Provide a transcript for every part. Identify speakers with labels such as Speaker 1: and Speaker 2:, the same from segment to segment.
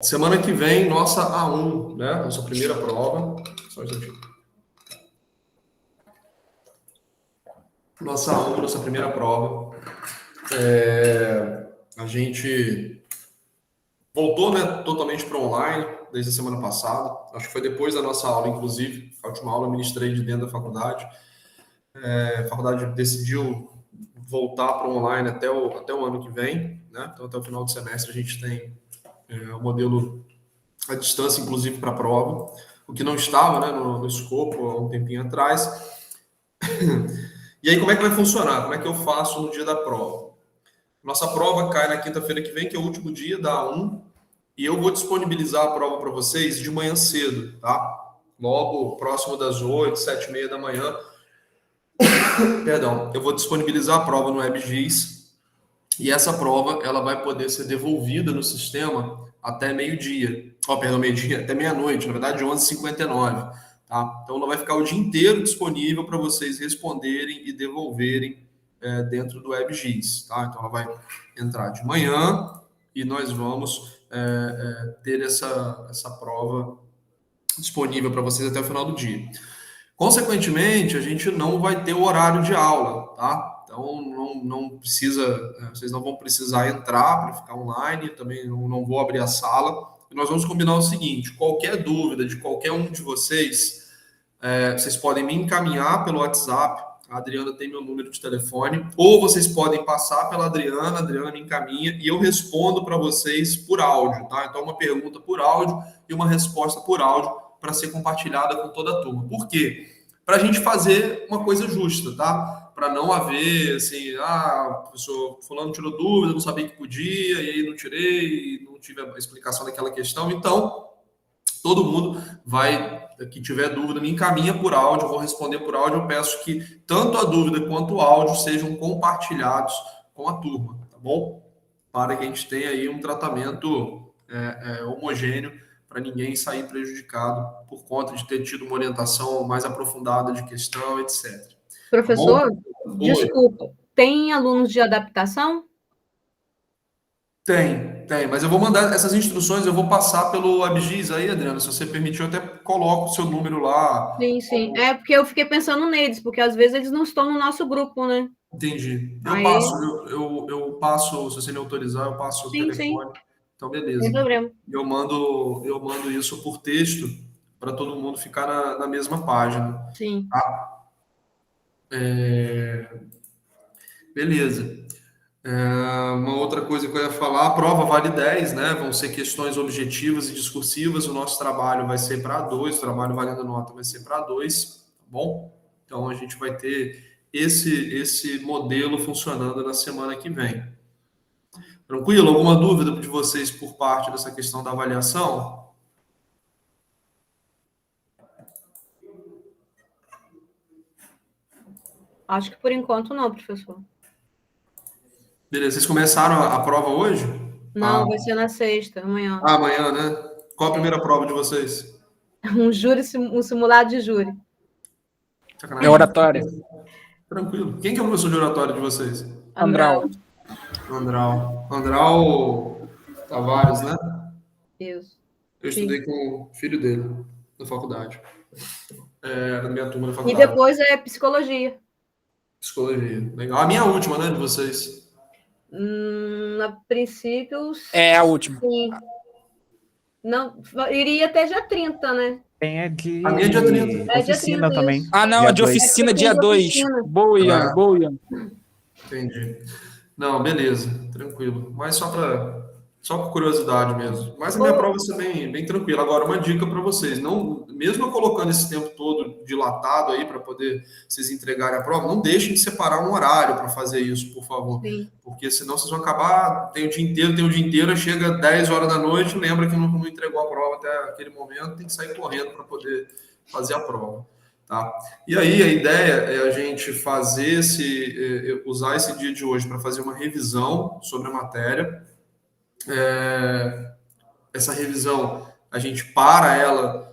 Speaker 1: Semana que vem, nossa A1, né? Nossa primeira prova. Só um instantinho. Nossa A1, nossa primeira prova. A gente voltou, né, totalmente para online desde a semana passada. Acho que foi depois da nossa aula, inclusive. A última aula eu ministrei de dentro da faculdade. A faculdade decidiu voltar para online até o ano que vem, né? Então, até o final do semestre, a gente tem o modelo à distância, inclusive, para a prova, o que não estava, né, no escopo há um tempinho atrás. E aí, como é que vai funcionar? Como é que eu faço no dia da prova? Nossa prova cai na quinta-feira que vem, que é o último dia da A1, e eu vou disponibilizar a prova para vocês de manhã cedo, tá? Logo próximo das 8, 7h30 da manhã. Perdão, eu vou disponibilizar a prova no WebGIS, e essa prova ela vai poder ser devolvida no sistema até meio-dia. Perdão, meio-dia, até meia-noite, na verdade, 11h59. Tá? Então, ela vai ficar o dia inteiro disponível para vocês responderem e devolverem dentro do WebGIS. Tá? Então, ela vai entrar de manhã e nós vamos ter essa prova disponível para vocês até o final do dia. Consequentemente, a gente não vai ter o horário de aula, tá? Então, não precisa, vocês não vão precisar entrar para ficar online, também não vou abrir a sala. E nós vamos combinar o seguinte: qualquer dúvida de qualquer um de vocês, vocês podem me encaminhar pelo WhatsApp. A Adriana tem meu número de telefone, ou vocês podem passar pela Adriana, a Adriana me encaminha e eu respondo para vocês por áudio, tá? Então, uma pergunta por áudio e uma resposta por áudio para ser compartilhada com toda a turma. Por quê? Para a gente fazer uma coisa justa, tá? Para não haver, assim, professor fulano tirou dúvida, não sabia que podia, e aí não tirei, não tive a explicação daquela questão. Então, todo mundo que tiver dúvida, me encaminha por áudio, eu vou responder por áudio. Eu peço que tanto a dúvida quanto o áudio sejam compartilhados com a turma, tá bom? Para que a gente tenha aí um tratamento homogêneo, para ninguém sair prejudicado por conta de ter tido uma orientação mais aprofundada de questão, etc.
Speaker 2: Professor,
Speaker 1: tá
Speaker 2: desculpa, tem alunos de adaptação?
Speaker 1: Tem, mas eu vou mandar essas instruções, eu vou passar pelo WebGIS aí, Adriana, se você permitir, eu até coloco o seu número lá.
Speaker 2: Sim. É porque eu fiquei pensando neles, porque às vezes eles não estão no nosso grupo, né?
Speaker 1: Entendi. Eu
Speaker 2: Aí,
Speaker 1: passo, eu passo, se você me autorizar, eu passo o
Speaker 2: sim,
Speaker 1: telefone. Então,
Speaker 2: sem
Speaker 1: beleza.
Speaker 2: problema.
Speaker 1: Eu mando isso por texto para todo mundo ficar na mesma página.
Speaker 2: Sim.
Speaker 1: Tá? Beleza. Uma outra coisa que eu ia falar, a prova vale 10, né? Vão ser questões objetivas e discursivas. O nosso trabalho vai ser para 2, o trabalho valendo nota vai ser para 2, tá bom? Então a gente vai ter esse modelo funcionando na semana que vem. Tranquilo? Alguma dúvida de vocês por parte dessa questão da avaliação?
Speaker 2: Acho que por enquanto não, professor.
Speaker 1: Beleza, vocês começaram a prova hoje?
Speaker 2: Não, vai ser na sexta, amanhã.
Speaker 1: Amanhã, né? Qual a primeira prova de vocês?
Speaker 2: Um simulado de júri.
Speaker 3: É oratória.
Speaker 1: Tranquilo. Quem que é o professor de oratória de vocês?
Speaker 3: Andral.
Speaker 1: Andral Tavares, né?
Speaker 2: Isso.
Speaker 1: Eu estudei com o filho dele na faculdade. Na minha turma da
Speaker 2: E
Speaker 1: faculdade.
Speaker 2: depois é psicologia.
Speaker 1: Psicologia. Legal. A minha última, né, de vocês?
Speaker 2: A princípio.
Speaker 3: É a última.
Speaker 2: Sim. Não, iria até dia 30, né?
Speaker 4: Tem a de
Speaker 1: A minha é dia 30.
Speaker 2: É dia
Speaker 4: oficina
Speaker 2: 30,
Speaker 4: também.
Speaker 2: isso.
Speaker 3: Ah, não, a de oficina dia 2. Boa, Ian, boa, Ian.
Speaker 1: Entendi. Não, beleza. Tranquilo. Mas só por curiosidade mesmo. Mas a minha prova vai ser bem tranquila. Agora, uma dica para vocês. Não, mesmo eu colocando esse tempo todo dilatado aí para poder vocês entregarem a prova, não deixem de separar um horário para fazer isso, por favor.
Speaker 2: Sim.
Speaker 1: Porque senão vocês vão acabar, tem o dia inteiro, chega 10 horas da noite, lembra que não entregou a prova até aquele momento, tem que sair correndo para poder fazer a prova. Tá? E aí a ideia é a gente usar esse dia de hoje para fazer uma revisão sobre a matéria. Essa revisão, a gente para ela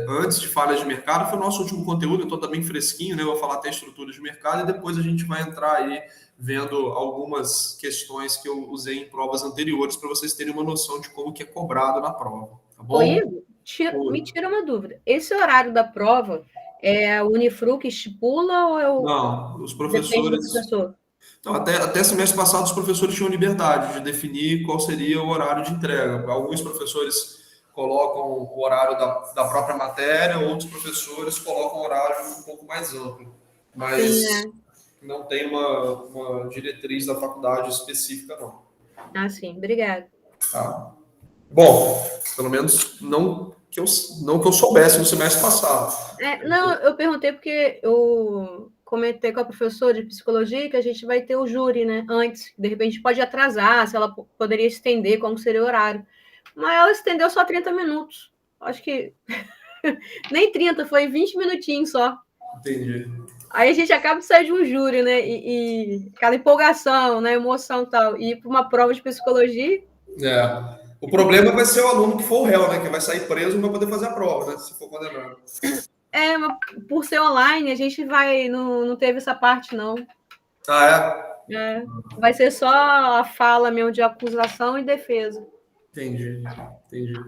Speaker 1: antes de falhas de mercado, foi o nosso último conteúdo, então tá bem fresquinho, né? Eu vou falar até estrutura de mercado e depois a gente vai entrar aí vendo algumas questões que eu usei em provas anteriores para vocês terem uma noção de como que é cobrado na prova, tá bom?
Speaker 2: Ô, Igor, me tira uma dúvida. Esse horário da prova é o Unifru que estipula ou é o...
Speaker 1: Não, os
Speaker 2: Depende do
Speaker 1: professores...
Speaker 2: professor?
Speaker 1: Então, até semestre passado, os professores tinham liberdade de definir qual seria o horário de entrega. Alguns professores colocam o horário da própria matéria, outros professores colocam o horário um pouco mais amplo. Mas
Speaker 2: Sim,
Speaker 1: não tem uma diretriz da faculdade específica, não.
Speaker 2: Ah, sim, obrigada.
Speaker 1: Tá? Bom, pelo menos não que eu soubesse no semestre passado.
Speaker 2: Não, eu perguntei porque eu comentei com a professora de psicologia que a gente vai ter o júri, né? Antes, de repente pode atrasar, se ela poderia estender, como seria o horário. Mas ela estendeu só 30 minutos. Acho que nem 30, foi 20 minutinhos só.
Speaker 1: Entendi.
Speaker 2: Aí a gente acaba de sair de um júri, né? E aquela empolgação, né? Emoção e tal. E ir para uma prova de psicologia.
Speaker 1: O problema vai ser o aluno que for o réu, né? Que vai sair preso e não vai poder fazer a prova, né? Se for condenado.
Speaker 2: Mas por ser online, a gente vai. Não teve essa parte, não. Vai ser só a fala mesmo de acusação e defesa.
Speaker 1: Entendi.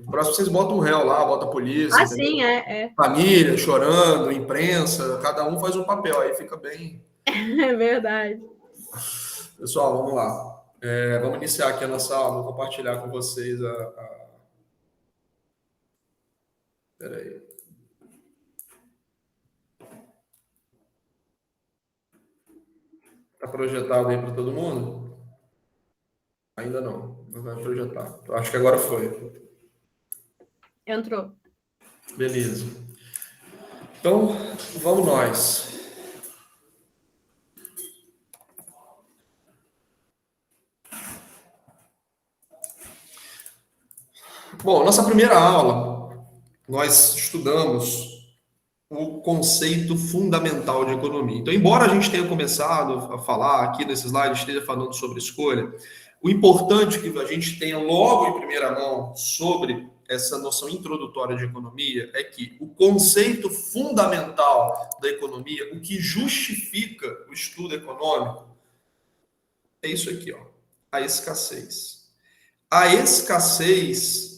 Speaker 1: Próximo vocês botam um réu lá, botam a polícia.
Speaker 2: Sim,
Speaker 1: Família chorando, imprensa, cada um faz um papel, aí fica bem.
Speaker 2: É verdade.
Speaker 1: Pessoal, vamos lá. Vamos iniciar aqui a nossa aula, vou compartilhar com vocês Espera aí. Está projetado aí para todo mundo? Ainda não vai projetar. Eu acho que agora foi.
Speaker 2: Entrou.
Speaker 1: Beleza. Então, vamos nós. Bom, nossa primeira aula, nós estudamos o conceito fundamental de economia. Então, embora a gente tenha começado a falar aqui nesse slide, esteja falando sobre escolha, o importante que a gente tenha logo em primeira mão sobre essa noção introdutória de economia é que o conceito fundamental da economia, o que justifica o estudo econômico, é isso aqui, ó, a escassez. A escassez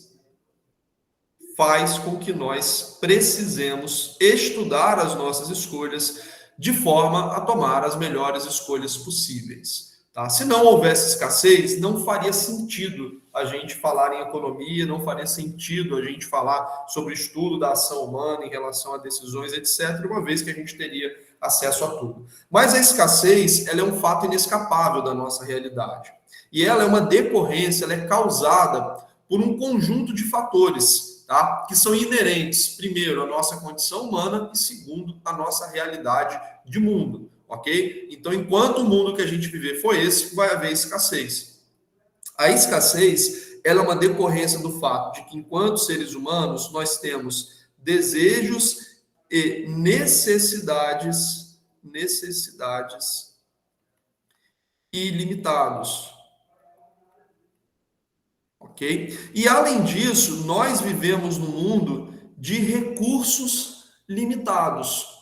Speaker 1: faz com que nós precisemos estudar as nossas escolhas de forma a tomar as melhores escolhas possíveis. Tá? Se não houvesse escassez, não faria sentido a gente falar em economia, não faria sentido a gente falar sobre o estudo da ação humana em relação a decisões, etc., uma vez que a gente teria acesso a tudo. Mas a escassez, ela é um fato inescapável da nossa realidade. E ela é uma decorrência, ela é causada por um conjunto de fatores, tá? Que são inerentes, primeiro, à nossa condição humana e, segundo, à nossa realidade de mundo, ok? Então, enquanto o mundo que a gente viver for esse, vai haver escassez. A escassez, ela é uma decorrência do fato de que, enquanto seres humanos, nós temos desejos e necessidades ilimitados. Ok? E, além disso, nós vivemos num mundo de recursos limitados.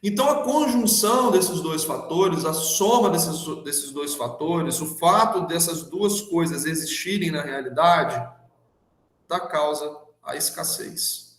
Speaker 1: Então, a conjunção desses dois fatores, a soma desses dois fatores, o fato dessas duas coisas existirem na realidade, dá causa à escassez.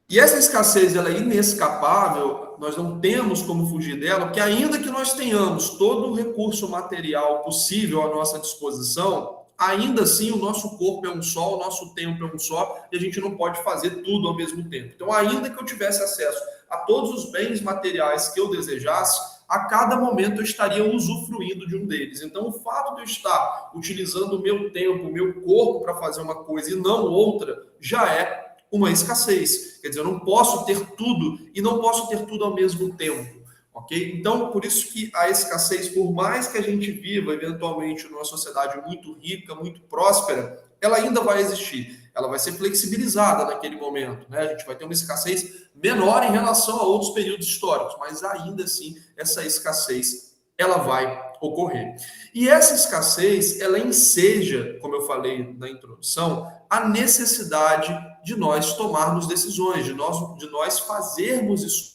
Speaker 1: E essa escassez, ela é inescapável, nós não temos como fugir dela, porque ainda que nós tenhamos todo o recurso material possível à nossa disposição, ainda assim o nosso corpo é um só, o nosso tempo é um só, e a gente não pode fazer tudo ao mesmo tempo. Então, ainda que eu tivesse acesso a todos os bens materiais que eu desejasse, a cada momento eu estaria usufruindo de um deles. Então, o fato de eu estar utilizando o meu tempo, o meu corpo para fazer uma coisa e não outra, já é uma escassez. Quer dizer, eu não posso ter tudo e não posso ter tudo ao mesmo tempo. Ok? Então, por isso que a escassez, por mais que a gente viva eventualmente numa sociedade muito rica, muito próspera, ela ainda vai existir. Ela vai ser flexibilizada naquele momento, né? A gente vai ter uma escassez menor em relação a outros períodos históricos, mas ainda assim essa escassez ela vai ocorrer. E essa escassez, ela enseja, como eu falei na introdução, a necessidade de nós tomarmos decisões, de nós fazermos escolhas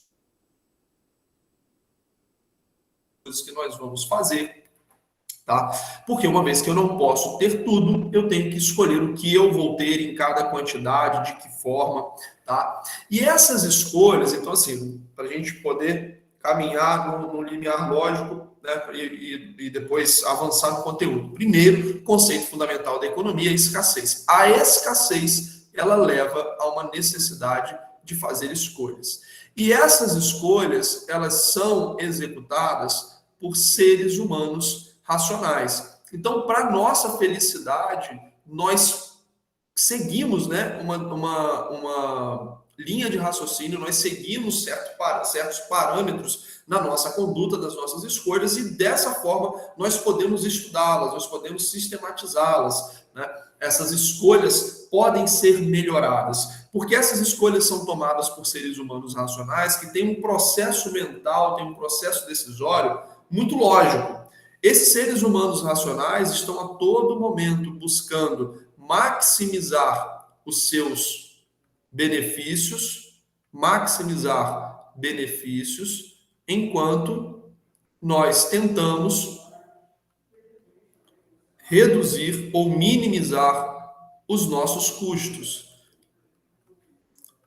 Speaker 1: que nós vamos fazer, tá? Porque uma vez que eu não posso ter tudo, eu tenho que escolher o que eu vou ter em cada quantidade, de que forma, tá? E essas escolhas, então assim, para a gente poder caminhar no limiar lógico, né, e depois avançar no conteúdo. Primeiro, conceito fundamental da economia, a escassez. A escassez, ela leva a uma necessidade de fazer escolhas. E essas escolhas, elas são executadas por seres humanos racionais. Então, para nossa felicidade, nós seguimos, né, uma linha de raciocínio, nós seguimos certos parâmetros na nossa conduta, das nossas escolhas, e dessa forma nós podemos estudá-las, nós podemos sistematizá-las, né? Essas escolhas podem ser melhoradas, porque essas escolhas são tomadas por seres humanos racionais que têm um processo mental, têm um processo decisório muito lógico. Esses seres humanos racionais estão a todo momento buscando maximizar os seus benefícios, enquanto nós tentamos reduzir ou minimizar os nossos custos.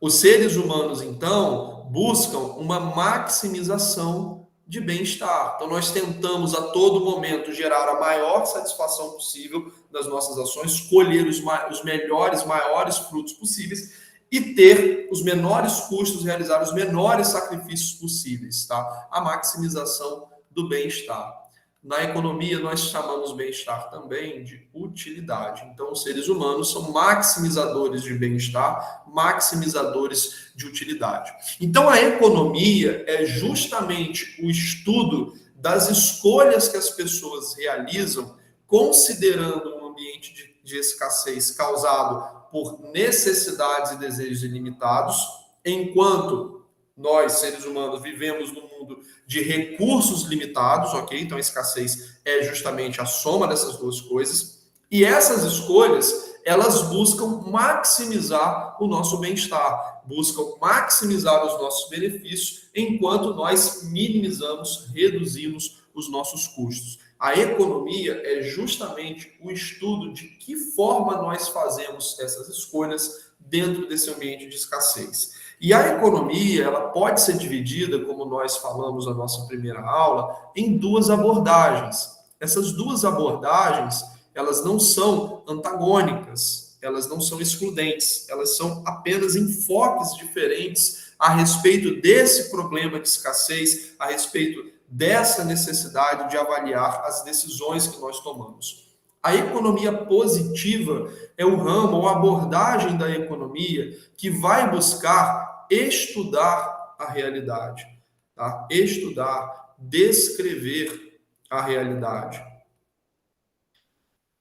Speaker 1: Os seres humanos, então, buscam uma maximização de bem-estar. Então, nós tentamos a todo momento gerar a maior satisfação possível das nossas ações, colher os melhores, maiores frutos possíveis e ter os menores custos, realizar os menores sacrifícios possíveis, tá? A maximização do bem-estar. Na economia, nós chamamos bem-estar também de utilidade. Então, os seres humanos são maximizadores de bem-estar, maximizadores de utilidade. Então, a economia é justamente o estudo das escolhas que as pessoas realizam, considerando um ambiente de escassez causado por necessidades e desejos ilimitados, enquanto nós, seres humanos, vivemos num mundo de recursos limitados, ok? Então, a escassez é justamente a soma dessas duas coisas. E essas escolhas, elas buscam maximizar o nosso bem-estar, buscam maximizar os nossos benefícios, enquanto nós minimizamos, reduzimos os nossos custos. A economia é justamente o estudo de que forma nós fazemos essas escolhas dentro desse ambiente de escassez. E a economia, ela pode ser dividida, como nós falamos na nossa primeira aula, em duas abordagens. Essas duas abordagens, elas não são antagônicas, elas não são excludentes, elas são apenas enfoques diferentes a respeito desse problema de escassez, a respeito dessa necessidade de avaliar as decisões que nós tomamos. A economia positiva é o ramo ou abordagem da economia que vai buscar estudar a realidade, tá? Estudar, descrever a realidade.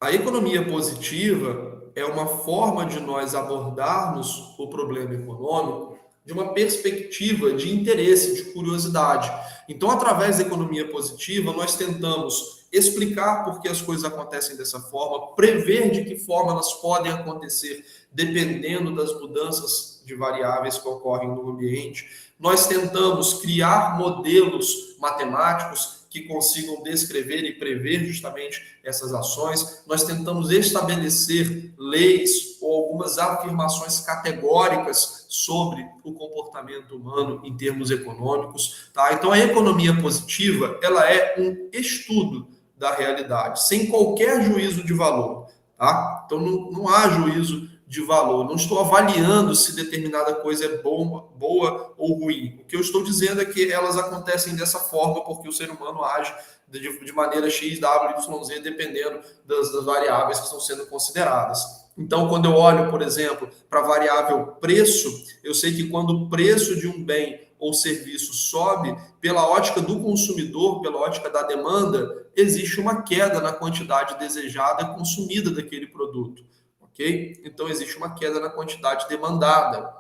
Speaker 1: A economia positiva é uma forma de nós abordarmos o problema econômico de uma perspectiva de interesse, de curiosidade. Então, através da economia positiva, nós tentamos explicar por que as coisas acontecem dessa forma, prever de que forma elas podem acontecer, dependendo das mudanças de variáveis que ocorrem no ambiente. Nós tentamos criar modelos matemáticos que consigam descrever e prever justamente essas ações. Nós tentamos estabelecer leis ou algumas afirmações categóricas sobre o comportamento humano em termos econômicos, tá? Então, a economia positiva, ela é um estudo da realidade, sem qualquer juízo de valor, tá? Então, não há juízo de valor. Não estou avaliando se determinada coisa é boa ou ruim. O que eu estou dizendo é que elas acontecem dessa forma porque o ser humano age de maneira X, W, Y, Z, dependendo das variáveis que estão sendo consideradas. Então, quando eu olho, por exemplo, para a variável preço, eu sei que quando o preço de um bem ou serviço sobe, pela ótica do consumidor, pela ótica da demanda, existe uma queda na quantidade desejada e consumida daquele produto. Okay? Então, existe uma queda na quantidade demandada,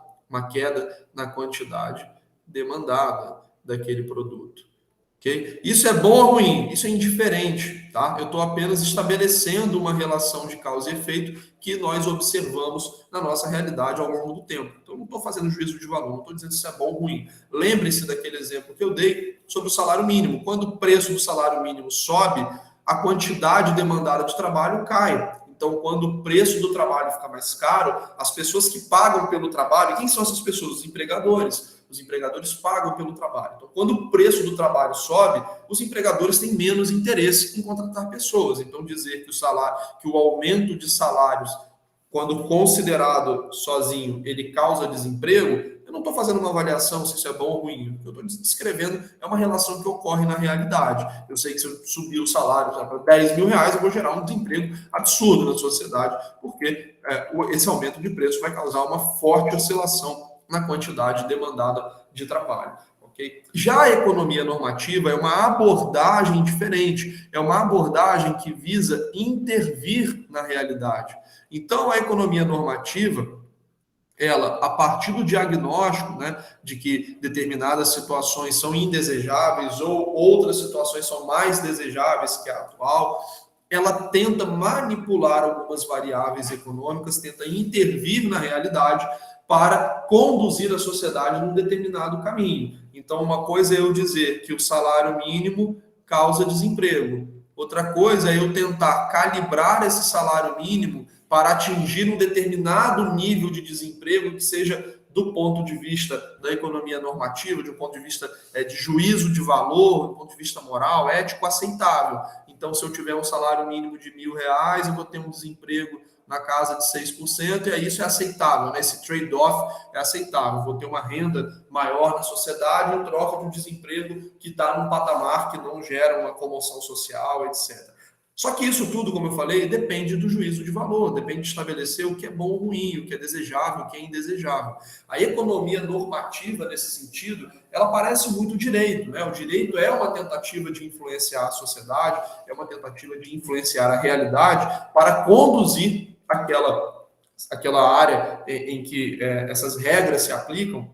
Speaker 1: daquele produto. Okay? Isso é bom ou ruim? Isso é indiferente, tá? Eu estou apenas estabelecendo uma relação de causa e efeito que nós observamos na nossa realidade ao longo do tempo. Então, eu não estou fazendo juízo de valor, não estou dizendo se é bom ou ruim. Lembre-se daquele exemplo que eu dei sobre o salário mínimo. Quando o preço do salário mínimo sobe, a quantidade demandada de trabalho cai. Então, quando o preço do trabalho fica mais caro, as pessoas que pagam pelo trabalho, quem são essas pessoas? Os empregadores. Os empregadores pagam pelo trabalho. Então, quando o preço do trabalho sobe, os empregadores têm menos interesse em contratar pessoas. Então, dizer que o aumento de salários, quando considerado sozinho, ele causa desemprego, eu não estou fazendo uma avaliação se isso é bom ou ruim. O que eu estou descrevendo é uma relação que ocorre na realidade. Eu sei que se eu subir o salário para 10 mil reais, eu vou gerar um desemprego absurdo na sociedade, porque esse aumento de preço vai causar uma forte oscilação na quantidade demandada de trabalho. Okay? Já a economia normativa é uma abordagem diferente, é uma abordagem que visa intervir na realidade. Então, a economia normativa, ela, a partir do diagnóstico, né, de que determinadas situações são indesejáveis ou outras situações são mais desejáveis que a atual, ela tenta manipular algumas variáveis econômicas, tenta intervir na realidade para conduzir a sociedade num determinado caminho. Então, uma coisa é eu dizer que o salário mínimo causa desemprego. Outra coisa é eu tentar calibrar esse salário mínimo para atingir um determinado nível de desemprego que seja, do ponto de vista da economia normativa, de um ponto de vista de juízo de valor, do ponto de vista moral, ético, aceitável. Então, se eu tiver um salário mínimo de R$1.000, eu vou ter um desemprego na casa de 6%, e aí isso é aceitável, né? Esse trade-off é aceitável. Vou ter uma renda maior na sociedade em troca de um desemprego que está num patamar que não gera uma comoção social, etc. Só que isso tudo, como eu falei, depende do juízo de valor, depende de estabelecer o que é bom ou ruim, o que é desejável, o que é indesejável. A economia normativa, nesse sentido, ela parece muito direito, né? O direito é uma tentativa de influenciar a sociedade, é uma tentativa de influenciar a realidade para conduzir aquela área em que essas regras se aplicam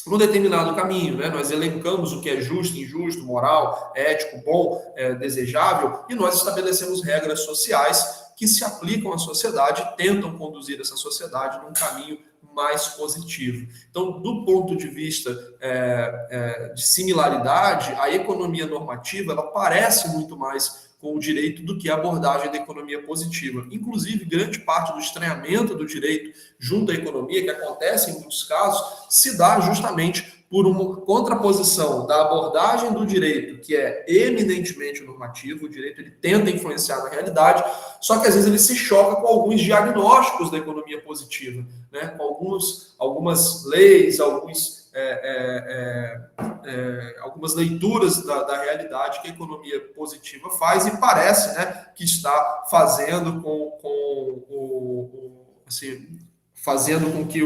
Speaker 1: num determinado caminho, né? Nós elencamos o que é justo, injusto, moral, ético, bom, desejável, e nós estabelecemos regras sociais que se aplicam à sociedade e tentam conduzir essa sociedade num caminho mais positivo. Então, do ponto de vista de similaridade, a economia normativa ela parece muito mais com o direito do que a abordagem da economia positiva. Inclusive, grande parte do estranhamento do direito junto à economia, que acontece em muitos casos, se dá justamente por uma contraposição da abordagem do direito, que é eminentemente normativo, o direito ele tenta influenciar na realidade, só que às vezes ele se choca com alguns diagnósticos da economia positiva, né? Com algumas leis, algumas leituras da realidade que a economia positiva faz e parece, né, que está fazendo fazendo com que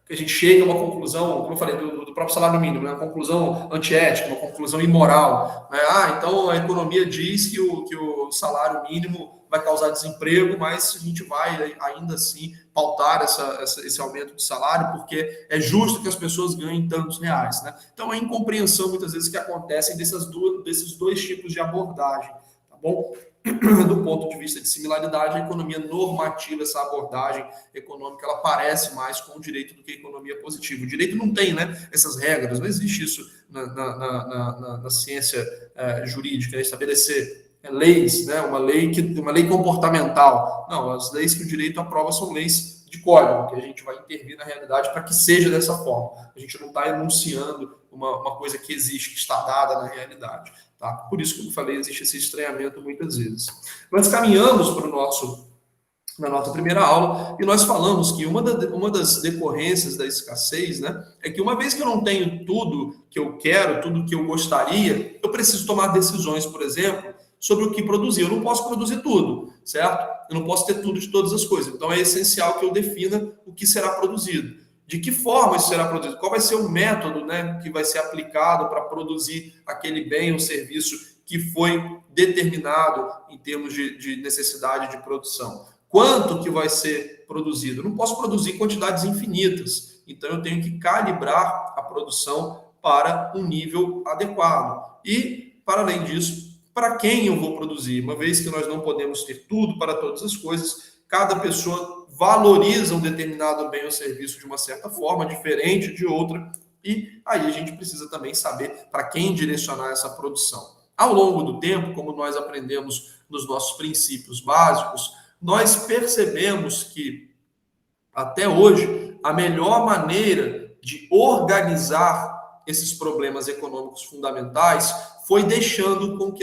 Speaker 1: que a gente chegue a uma conclusão, como eu falei, do próprio salário mínimo, né? Uma conclusão antiética, uma conclusão imoral. Né? Então a economia diz que o salário mínimo vai causar desemprego, mas a gente vai ainda assim pautar esse aumento de salário, porque é justo que as pessoas ganhem tantos reais. Né? Então é incompreensão, muitas vezes, que acontecem desses dois tipos de abordagem. Tá bom? Do ponto de vista de similaridade, a economia normativa, essa abordagem econômica, ela parece mais com o direito do que a economia positiva. O direito não tem, né, essas regras, não existe isso na ciência jurídica, né, estabelecer leis, né, uma lei comportamental. Não, as leis que o direito aprova são leis de código, que a gente vai intervir na realidade para que seja dessa forma. A gente não está enunciando uma coisa que existe, que está dada na realidade. Tá? Por isso, como eu falei, existe esse estranhamento muitas vezes. Nós caminhamos para na nossa primeira aula e nós falamos que uma das decorrências da escassez, né, é que uma vez que eu não tenho tudo que eu quero, tudo que eu gostaria, eu preciso tomar decisões, por exemplo, sobre o que produzir. Eu não posso produzir tudo, certo? Eu não posso ter tudo de todas as coisas. Então, é essencial que eu defina o que será produzido. De que forma isso será produzido? Qual vai ser o método, né, que vai ser aplicado para produzir aquele bem ou serviço que foi determinado em termos de necessidade de produção? Quanto que vai ser produzido? Eu não posso produzir quantidades infinitas. Então, eu tenho que calibrar a produção para um nível adequado. E, para além disso, para quem eu vou produzir? Uma vez que nós não podemos ter tudo para todas as coisas, cada pessoa valoriza um determinado bem ou serviço de uma certa forma, diferente de outra, e aí a gente precisa também saber para quem direcionar essa produção. Ao longo do tempo, como nós aprendemos nos nossos princípios básicos, nós percebemos que, até hoje, a melhor maneira de organizar esses problemas econômicos fundamentais foi deixando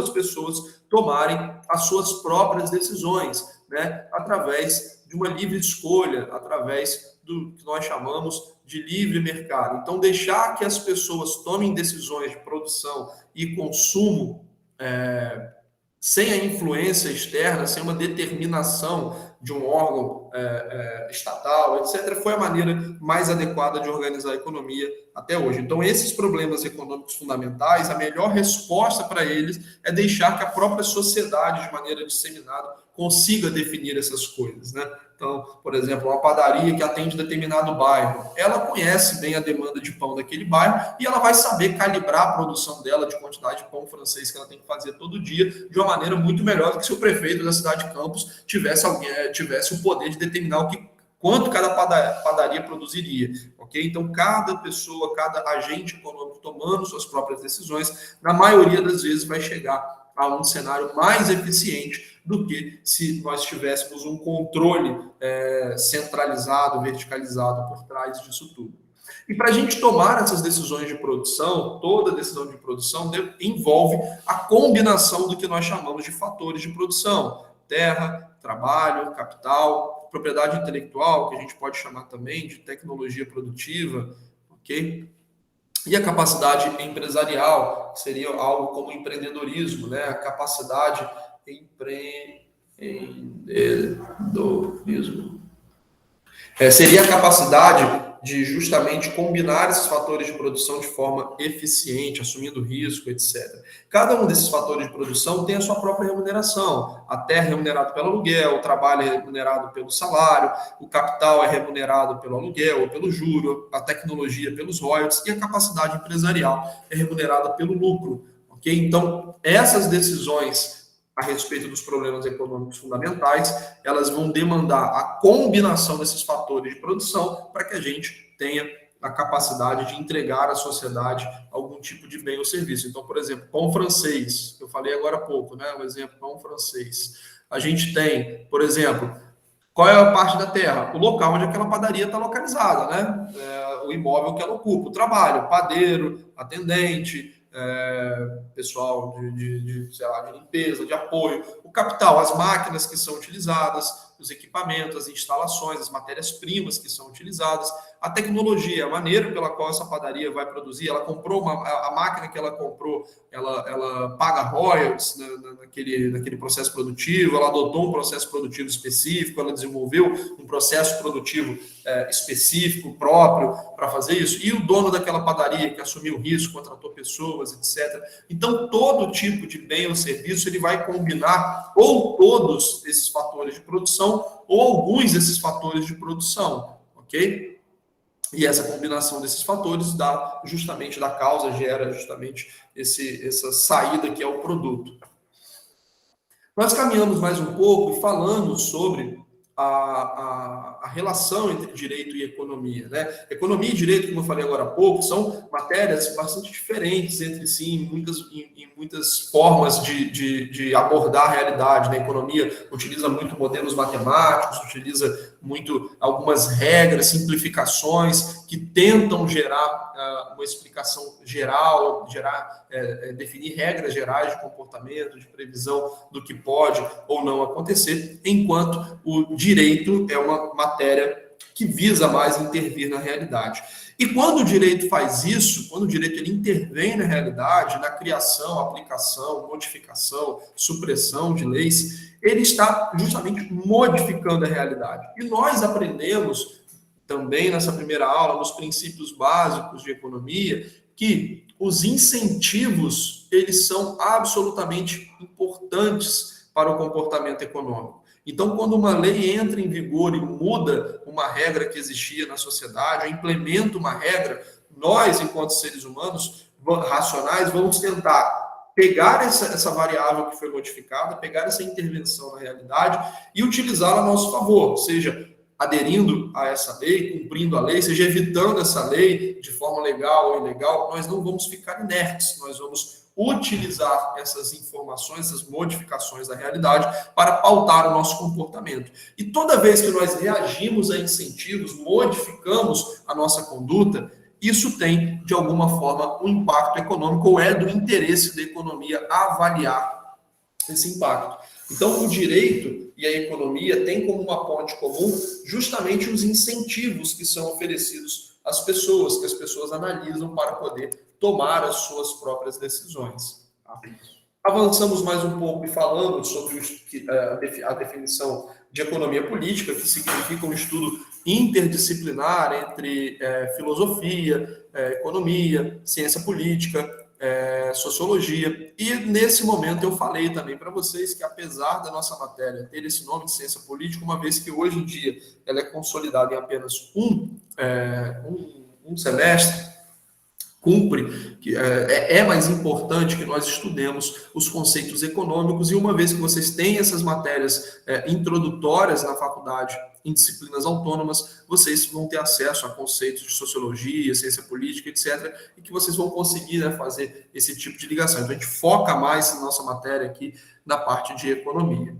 Speaker 1: as pessoas tomarem as suas próprias decisões, né? Através de uma livre escolha, através do que nós chamamos de livre mercado. Então, deixar que as pessoas tomem decisões de produção e consumo sem a influência externa, sem uma determinação de um órgão estatal, etc., foi a maneira mais adequada de organizar a economia até hoje. Então, esses problemas econômicos fundamentais, a melhor resposta para eles é deixar que a própria sociedade, de maneira disseminada, consiga definir essas coisas, né? Então, por exemplo, uma padaria que atende determinado bairro, ela conhece bem a demanda de pão daquele bairro e ela vai saber calibrar a produção dela de quantidade de pão francês que ela tem que fazer todo dia de uma maneira muito melhor do que se o prefeito da cidade de Campos tivesse o poder de determinar quanto cada padaria produziria, ok? Então, cada pessoa, cada agente econômico tomando suas próprias decisões, na maioria das vezes vai chegar a um cenário mais eficiente do que se nós tivéssemos um controle centralizado, verticalizado por trás disso tudo. E para a gente tomar essas decisões de produção, toda decisão de produção envolve a combinação do que nós chamamos de fatores de produção: terra, trabalho, capital, propriedade intelectual, que a gente pode chamar também de tecnologia produtiva, ok? E a capacidade empresarial, que seria algo como empreendedorismo, né? A capacidade empreendedorismo. Seria a capacidade de justamente combinar esses fatores de produção de forma eficiente, assumindo risco, etc. Cada um desses fatores de produção tem a sua própria remuneração. A terra é remunerada pelo aluguel, o trabalho é remunerado pelo salário, o capital é remunerado pelo aluguel ou pelo juro, a tecnologia pelos royalties e a capacidade empresarial é remunerada pelo lucro. Okay? Então, essas decisões a respeito dos problemas econômicos fundamentais, elas vão demandar a combinação desses fatores de produção para que a gente tenha a capacidade de entregar à sociedade algum tipo de bem ou serviço. Então, por exemplo, pão francês, que eu falei agora há pouco, né? O exemplo, pão francês. A gente tem, por exemplo, qual é a parte da terra? O local onde aquela padaria está localizada, né? O imóvel que ela ocupa, o trabalho, padeiro, atendente, pessoal de limpeza, de apoio, o capital, as máquinas que são utilizadas, os equipamentos, as instalações, as matérias-primas que são utilizadas, a tecnologia, a maneira pela qual essa padaria vai produzir, ela comprou a máquina que ela comprou, ela paga royalties naquele processo produtivo, ela adotou um processo produtivo específico, ela desenvolveu um processo produtivo específico, próprio, para fazer isso, e o dono daquela padaria que assumiu o risco, contratou pessoas, etc. Então, todo tipo de bem ou serviço, ele vai combinar ou todos esses fatores de produção, ou alguns desses fatores de produção, ok? E essa combinação desses fatores gera justamente essa saída que é o produto. Nós caminhamos mais um pouco falando sobre a relação entre direito e economia, né? Economia e direito, como eu falei agora há pouco, são matérias bastante diferentes entre si em muitas formas de abordar a realidade. A economia utiliza muito modelos matemáticos, utiliza muito algumas regras, simplificações que tentam gerar uma explicação geral, definir regras gerais de comportamento, de previsão do que pode ou não acontecer, enquanto o direito é uma matéria que visa mais intervir na realidade. E quando o direito faz isso, quando o direito ele intervém na realidade, na criação, aplicação, modificação, supressão de leis, ele está justamente modificando a realidade. E nós aprendemos também nessa primeira aula, nos princípios básicos de economia, que os incentivos, eles são absolutamente importantes para o comportamento econômico. Então, quando uma lei entra em vigor e muda uma regra que existia na sociedade, ou implementa uma regra, nós, enquanto seres humanos racionais, vamos tentar pegar essa variável que foi modificada, pegar essa intervenção na realidade e utilizá-la a nosso favor, seja aderindo a essa lei, cumprindo a lei, seja evitando essa lei de forma legal ou ilegal. Nós não vamos ficar inertes, nós vamos utilizar essas informações, essas modificações da realidade para pautar o nosso comportamento. E toda vez que nós reagimos a incentivos, modificamos a nossa conduta, isso tem, de alguma forma, um impacto econômico, ou é do interesse da economia avaliar esse impacto. Então, o direito e a economia têm como uma ponte comum justamente os incentivos que são oferecidos às pessoas, que as pessoas analisam para poder tomar as suas próprias decisões. Avançamos mais um pouco e falamos sobre a definição de economia política, que significa um estudo interdisciplinar entre filosofia, economia, ciência política, sociologia. E nesse momento eu falei também para vocês que, apesar da nossa matéria ter esse nome de ciência política, uma vez que hoje em dia ela é consolidada em apenas um semestre, cumpre, que é mais importante que nós estudemos os conceitos econômicos, e uma vez que vocês têm essas matérias introdutórias na faculdade, em disciplinas autônomas, vocês vão ter acesso a conceitos de sociologia, ciência política, etc., e que vocês vão conseguir, né, fazer esse tipo de ligação. Então, a gente foca mais na nossa matéria aqui na parte de economia.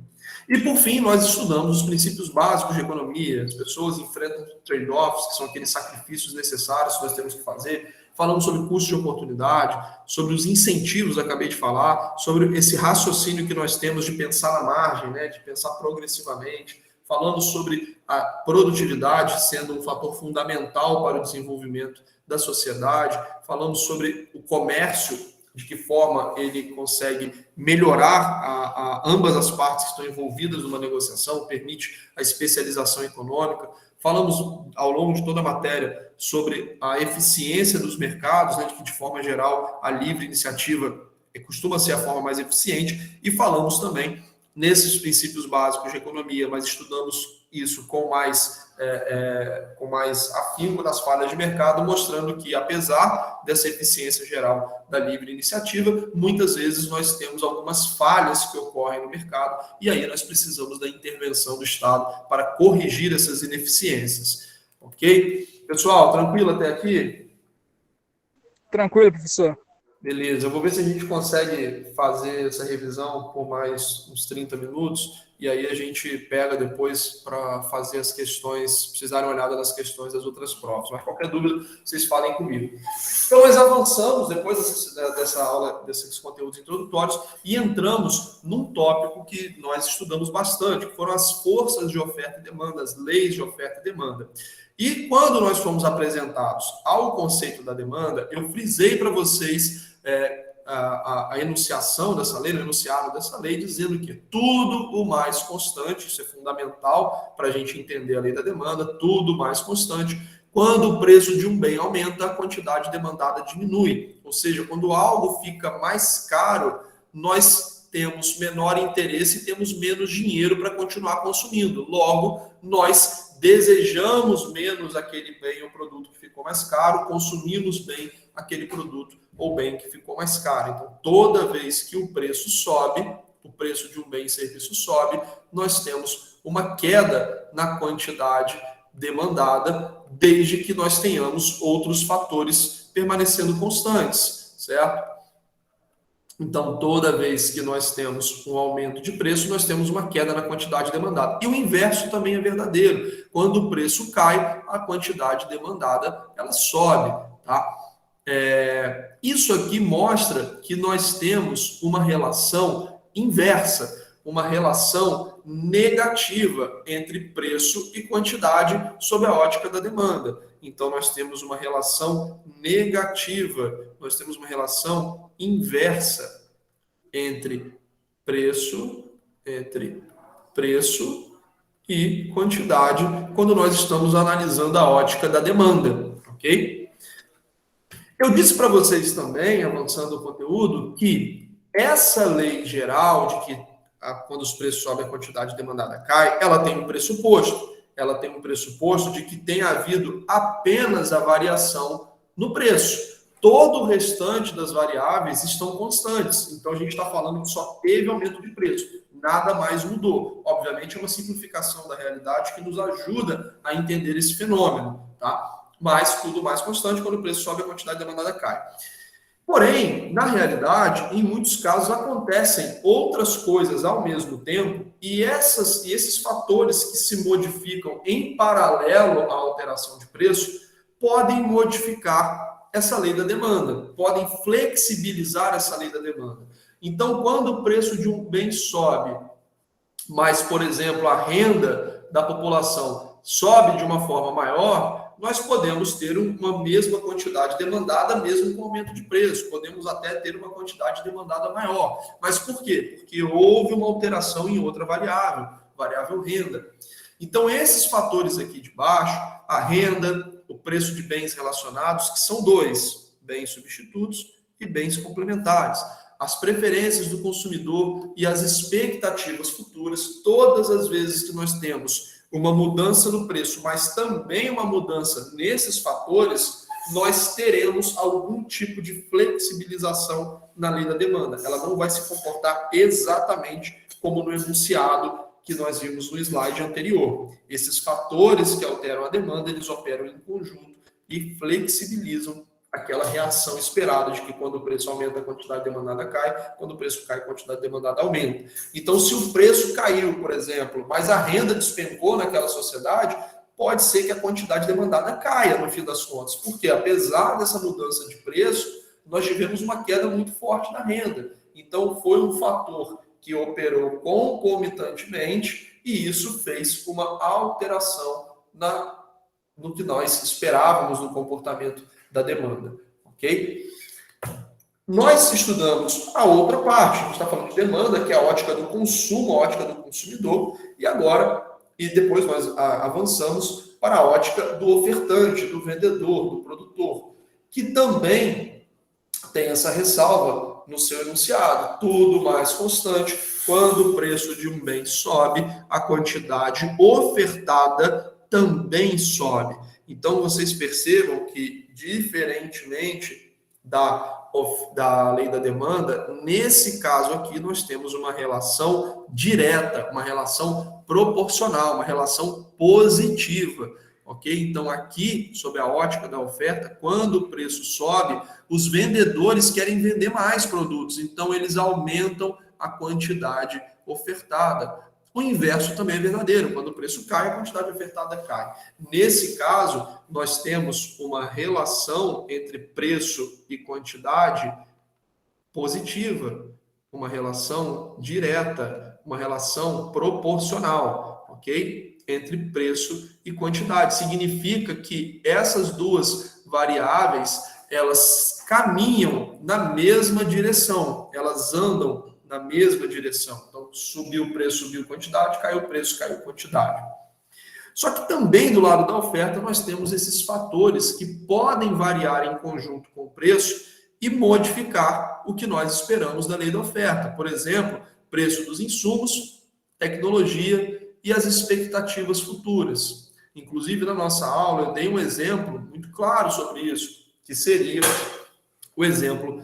Speaker 1: E, por fim, nós estudamos os princípios básicos de economia. As pessoas enfrentam trade-offs, que são aqueles sacrifícios necessários que nós temos que fazer. Falamos sobre custo de oportunidade, sobre os incentivos, acabei de falar, sobre esse raciocínio que nós temos de pensar na margem, né, de pensar progressivamente. Falamos sobre a produtividade sendo um fator fundamental para o desenvolvimento da sociedade. Falamos sobre o comércio, de que forma ele consegue melhorar ambas as partes que estão envolvidas numa negociação, permite a especialização econômica. Falamos, ao longo de toda a matéria, sobre a eficiência dos mercados, né, de que, de forma geral, a livre iniciativa costuma ser a forma mais eficiente, e falamos também nesses princípios básicos de economia, mas estudamos isso com mais afinco nas falhas de mercado, mostrando que, apesar dessa eficiência geral da livre iniciativa, muitas vezes nós temos algumas falhas que ocorrem no mercado, e aí nós precisamos da intervenção do Estado para corrigir essas ineficiências. Ok? Pessoal, tranquilo até aqui?
Speaker 3: Tranquilo, professor.
Speaker 1: Beleza, eu vou ver se a gente consegue fazer essa revisão por mais uns 30 minutos, e aí a gente pega depois para fazer as questões, precisar dar uma olhada nas questões das outras provas. Mas qualquer dúvida, vocês falem comigo. Então, nós avançamos depois dessa aula, desses conteúdos introdutórios, e entramos num tópico que nós estudamos bastante, que foram as forças de oferta e demanda, as leis de oferta e demanda. E quando nós fomos apresentados ao conceito da demanda, eu frisei para vocês a enunciação dessa lei, o enunciado dessa lei, dizendo que tudo o mais constante, isso é fundamental para a gente entender a lei da demanda, tudo mais constante, quando o preço de um bem aumenta, a quantidade demandada diminui. Ou seja, quando algo fica mais caro, nós temos menor interesse e temos menos dinheiro para continuar consumindo. Logo, nós desejamos menos aquele bem ou produto que ficou mais caro, consumimos bem aquele produto ou bem que ficou mais caro. Então, toda vez que o preço sobe, o preço de um bem e serviço sobe, nós temos uma queda na quantidade demandada, desde que nós tenhamos outros fatores permanecendo constantes, certo? Então, toda vez que nós temos um aumento de preço, nós temos uma queda na quantidade demandada. E o inverso também é verdadeiro. Quando o preço cai, a quantidade demandada ela sobe, tá? Isso aqui mostra que nós temos uma relação inversa, uma relação negativa entre preço e quantidade sob a ótica da demanda. Então, nós temos uma relação negativa, nós temos uma relação inversa entre preço e quantidade, quando nós estamos analisando a ótica da demanda, ok? Eu disse para vocês também, avançando o conteúdo, que essa lei geral de que quando os preços sobem, a quantidade demandada cai, ela tem um pressuposto. Ela tem um pressuposto de que tenha havido apenas a variação no preço. Todo o restante das variáveis estão constantes. Então, a gente está falando que só teve aumento de preço. Nada mais mudou. Obviamente, é uma simplificação da realidade que nos ajuda a entender esse fenômeno, tá? Mas tudo mais constante, quando o preço sobe, a quantidade demandada cai. Porém, na realidade, em muitos casos acontecem outras coisas ao mesmo tempo e esses fatores que se modificam em paralelo à alteração de preço podem modificar essa lei da demanda, podem flexibilizar essa lei da demanda. Então, quando o preço de um bem sobe, mas, por exemplo, a renda da população sobe de uma forma maior, nós podemos ter uma mesma quantidade demandada, mesmo com aumento de preço. Podemos até ter uma quantidade demandada maior. Mas por quê? Porque houve uma alteração em outra variável renda. Então, esses fatores aqui de baixo, a renda, o preço de bens relacionados, que são dois, bens substitutos e bens complementares. As preferências do consumidor e as expectativas futuras, todas as vezes que nós temos uma mudança no preço, mas também uma mudança nesses fatores, nós teremos algum tipo de flexibilização na lei da demanda. Ela não vai se comportar exatamente como no enunciado que nós vimos no slide anterior. Esses fatores que alteram a demanda, eles operam em conjunto e flexibilizam aquela reação esperada de que quando o preço aumenta, a quantidade demandada cai, quando o preço cai, a quantidade demandada aumenta. Então, se o preço caiu, por exemplo, mas a renda despencou naquela sociedade, pode ser que a quantidade demandada caia no fim das contas, porque apesar dessa mudança de preço, nós tivemos uma queda muito forte na renda. Então, foi um fator que operou concomitantemente e isso fez uma alteração no que nós esperávamos no comportamento da demanda, ok? Nós estudamos a outra parte, a gente está falando de demanda, que é a ótica do consumo, a ótica do consumidor, e depois nós avançamos para a ótica do ofertante, do vendedor, do produtor, que também tem essa ressalva no seu enunciado, tudo mais constante, quando o preço de um bem sobe, a quantidade ofertada também sobe. Então, vocês percebam que, diferentemente da lei da demanda, nesse caso aqui, nós temos uma relação direta, uma relação proporcional, uma relação positiva, ok? Então, aqui, sob a ótica da oferta, quando o preço sobe, os vendedores querem vender mais produtos, então eles aumentam a quantidade ofertada. O inverso também é verdadeiro. Quando o preço cai, a quantidade ofertada cai. Nesse caso, nós temos uma relação entre preço e quantidade positiva, uma relação direta, uma relação proporcional, ok? Entre preço e quantidade. Significa que essas duas variáveis, elas caminham na mesma direção, elas andam na mesma direção. Então, subiu o preço, subiu quantidade, caiu o preço, caiu quantidade. Só que também do lado da oferta nós temos esses fatores que podem variar em conjunto com o preço e modificar o que nós esperamos da lei da oferta. Por exemplo, preço dos insumos, tecnologia e as expectativas futuras. Inclusive, na nossa aula, eu dei um exemplo muito claro sobre isso, que seria o exemplo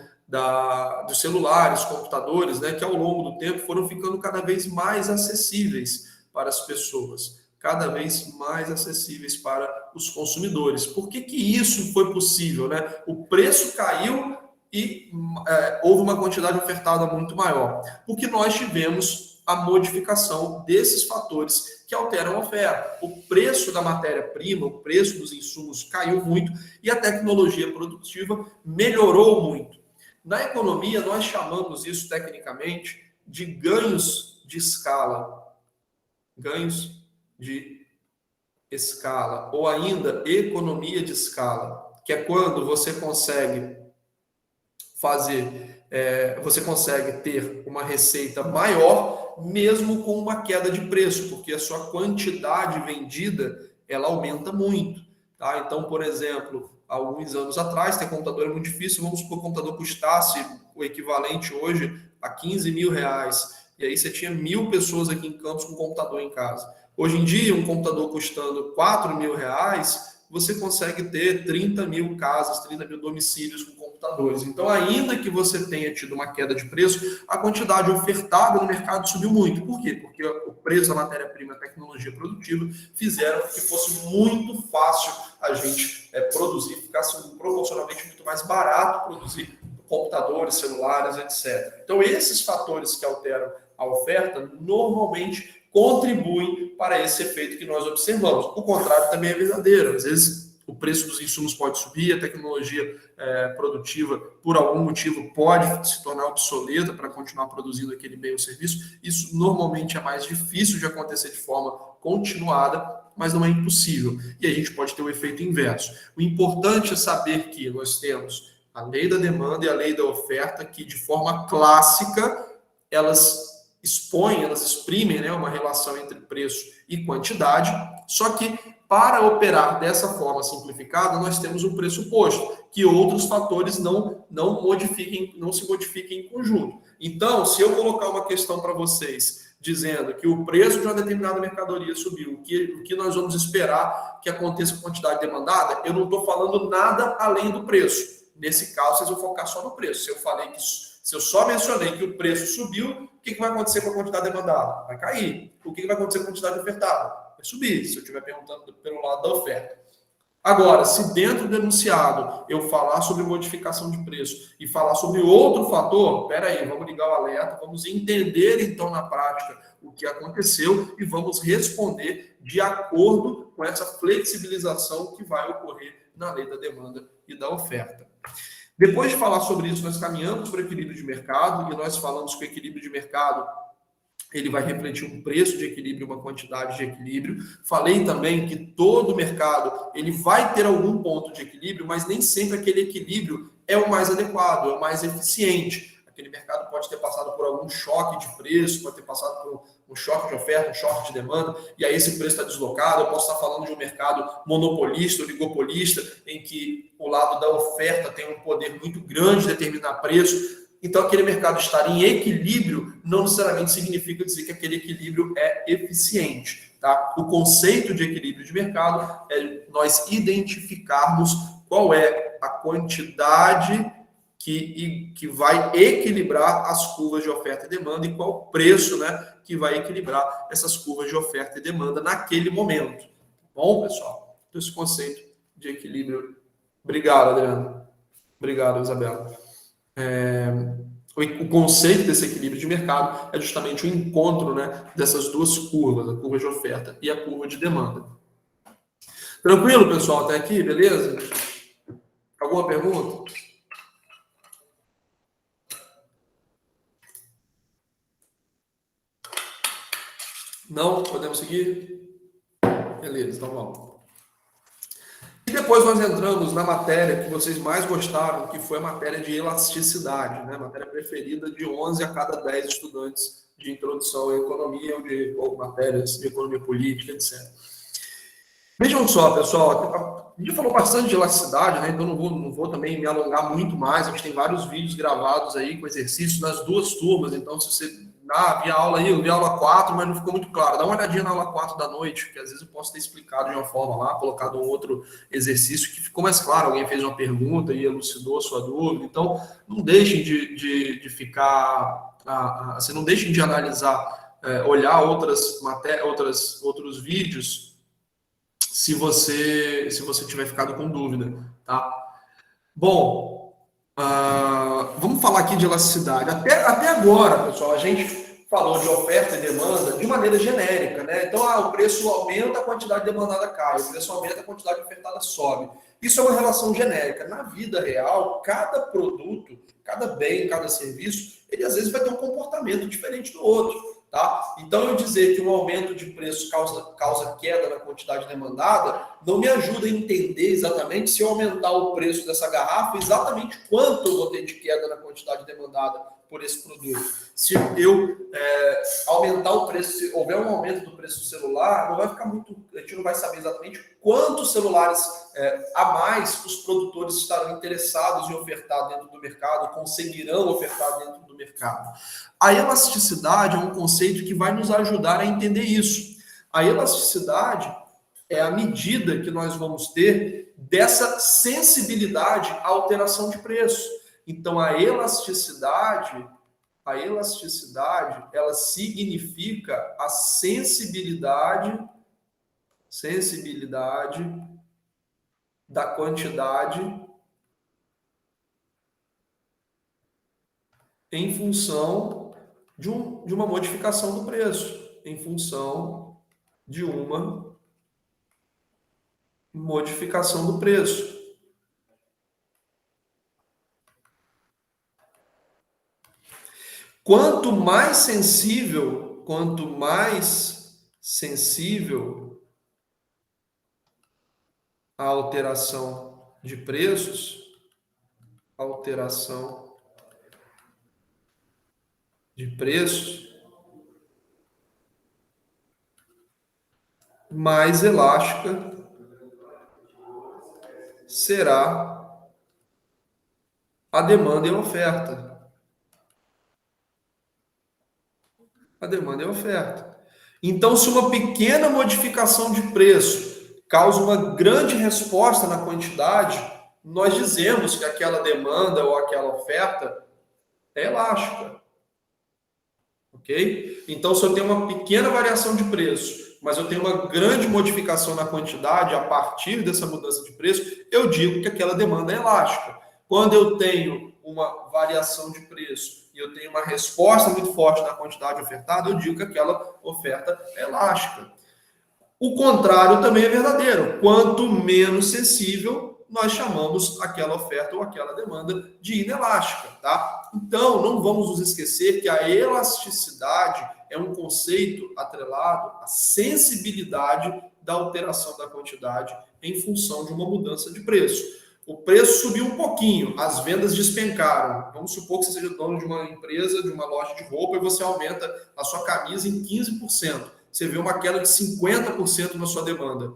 Speaker 1: dos celulares, computadores, né, que ao longo do tempo foram ficando cada vez mais acessíveis para as pessoas, cada vez mais acessíveis para os consumidores. Por que isso foi possível, né? O preço caiu e houve uma quantidade ofertada muito maior, porque nós tivemos a modificação desses fatores que alteram a oferta. O preço da matéria-prima, o preço dos insumos caiu muito e a tecnologia produtiva melhorou muito. Na economia, nós chamamos isso tecnicamente de ganhos de escala. Ganhos de escala, ou ainda economia de escala, que é quando você consegue ter uma receita maior, mesmo com uma queda de preço, porque a sua quantidade vendida, ela aumenta muito. Tá? Então, por exemplo, alguns anos atrás, ter computador é muito difícil, vamos supor que o computador custasse o equivalente hoje a 15 mil reais, e aí você tinha 1.000 pessoas aqui em Campos com computador em casa. Hoje em dia, um computador custando 4 mil reais, você consegue ter 30 mil casas, 30 mil domicílios com computadores. Então, ainda que você tenha tido uma queda de preço, a quantidade ofertada no mercado subiu muito. Por quê? Porque o preço da matéria-prima e a tecnologia produtiva fizeram que fosse muito fácil a gente produzir, ficasse proporcionalmente muito mais barato produzir computadores, celulares, etc. Então, esses fatores que alteram a oferta normalmente contribuem para esse efeito que nós observamos. O contrário também é verdadeiro. Às vezes, o preço dos insumos pode subir, a tecnologia produtiva, por algum motivo, pode se tornar obsoleta para continuar produzindo aquele bem ou serviço. Isso normalmente é mais difícil de acontecer de forma continuada, mas não é impossível. E a gente pode ter o efeito inverso. O importante é saber que nós temos a lei da demanda e a lei da oferta, que de forma clássica, elas exprimem, né, uma relação entre preço e quantidade, só que para operar dessa forma simplificada, nós temos um pressuposto, que outros fatores não se modifiquem em conjunto. Então, se eu colocar uma questão para vocês, dizendo que o preço de uma determinada mercadoria subiu, o que nós vamos esperar que aconteça com a quantidade demandada, eu não estou falando nada além do preço. Nesse caso, vocês vão focar só no preço. Se eu só mencionei que o preço subiu, o que vai acontecer com a quantidade demandada? Vai cair. O que vai acontecer com a quantidade ofertada? Vai subir, se eu estiver perguntando pelo lado da oferta. Agora, se dentro do enunciado eu falar sobre modificação de preço e falar sobre outro fator, peraí, vamos ligar o alerta, vamos entender então na prática o que aconteceu e vamos responder de acordo com essa flexibilização que vai ocorrer na lei da demanda e da oferta. Depois de falar sobre isso, nós caminhamos para o equilíbrio de mercado e nós falamos que o equilíbrio de mercado ele vai refletir um preço de equilíbrio, uma quantidade de equilíbrio. Falei também que todo mercado ele vai ter algum ponto de equilíbrio, mas nem sempre aquele equilíbrio é o mais adequado, é o mais eficiente. Aquele mercado pode ter passado por algum choque de preço, pode ter passado por um choque de oferta, um choque de demanda, e aí esse preço está deslocado. Eu posso estar falando de um mercado monopolista, oligopolista, em que o lado da oferta tem um poder muito grande de determinar preço. Então, aquele mercado estar em equilíbrio não necessariamente significa dizer que aquele equilíbrio é eficiente. Tá? O conceito de equilíbrio de mercado é nós identificarmos qual é a quantidade que vai equilibrar as curvas de oferta e demanda e qual o preço, né, que vai equilibrar essas curvas de oferta e demanda naquele momento. Bom, pessoal? Então, esse conceito de equilíbrio. Obrigado, Adriano. Obrigado, Isabela. O conceito desse equilíbrio de mercado é justamente o encontro, né, dessas duas curvas, a curva de oferta e a curva de demanda. Tranquilo, pessoal? Até aqui, beleza? Alguma pergunta? Não? Podemos seguir? Beleza, então vamos. E depois nós entramos na matéria que vocês mais gostaram, que foi a matéria de elasticidade, né? Matéria preferida de 11 a cada 10 estudantes de introdução à economia ou matérias de economia política, etc. Vejam só, pessoal, a gente falou bastante de elasticidade, né? Então não vou também me alongar muito mais. A gente tem vários vídeos gravados aí com exercícios nas duas turmas, então se você vi a aula aí, eu vi a aula 4, mas não ficou muito claro. Dá uma olhadinha na aula 4 da noite, que às vezes eu posso ter explicado de uma forma lá, colocado um outro exercício que ficou mais claro. Alguém fez uma pergunta e elucidou a sua dúvida. Então, não deixem de ficar... Assim, não deixem de analisar, olhar outros vídeos se você tiver ficado com dúvida, tá? Bom, vamos falar aqui de elasticidade. Até agora, pessoal, a gente falou de oferta e demanda de maneira genérica, né? Então, o preço aumenta, a quantidade demandada cai, o preço aumenta, a quantidade ofertada sobe. Isso é uma relação genérica. Na vida real, cada produto, cada bem, cada serviço, ele às vezes vai ter um comportamento diferente do outro. Tá? Então, eu dizer que um aumento de preço causa queda na quantidade demandada não me ajuda a entender exatamente se eu aumentar o preço dessa garrafa, exatamente quanto eu vou ter de queda na quantidade demandada por esse produto. Se eu aumentar o preço, se houver um aumento do preço do celular, não vai ficar muito, a gente não vai saber exatamente quantos celulares a mais os produtores estarão interessados em ofertar dentro do mercado, conseguirão ofertar dentro do mercado. A elasticidade é um conceito que vai nos ajudar a entender isso. A elasticidade é a medida que nós vamos ter dessa sensibilidade à alteração de preço. Então, a elasticidade, ela significa a sensibilidade da quantidade em função de uma modificação do preço, em função de uma modificação do preço. Quanto mais sensível a alteração de preços, mais elástica será a demanda e a oferta. Então, se uma pequena modificação de preço causa uma grande resposta na quantidade, nós dizemos que aquela demanda ou aquela oferta é elástica. Ok? Então, se eu tenho uma pequena variação de preço, mas eu tenho uma grande modificação na quantidade a partir dessa mudança de preço, eu digo que aquela demanda é elástica. Quando eu tenho uma variação de preço e eu tenho uma resposta muito forte na quantidade ofertada, eu digo que aquela oferta é elástica. O contrário também é verdadeiro. Quanto menos sensível, nós chamamos aquela oferta ou aquela demanda de inelástica, tá? Então, não vamos nos esquecer que a elasticidade é um conceito atrelado à sensibilidade da alteração da quantidade em função de uma mudança de preço. O preço subiu um pouquinho, as vendas despencaram. Vamos supor que você seja dono de uma empresa, de uma loja de roupa, e você aumenta a sua camisa em 15%. Você vê uma queda de 50% na sua demanda.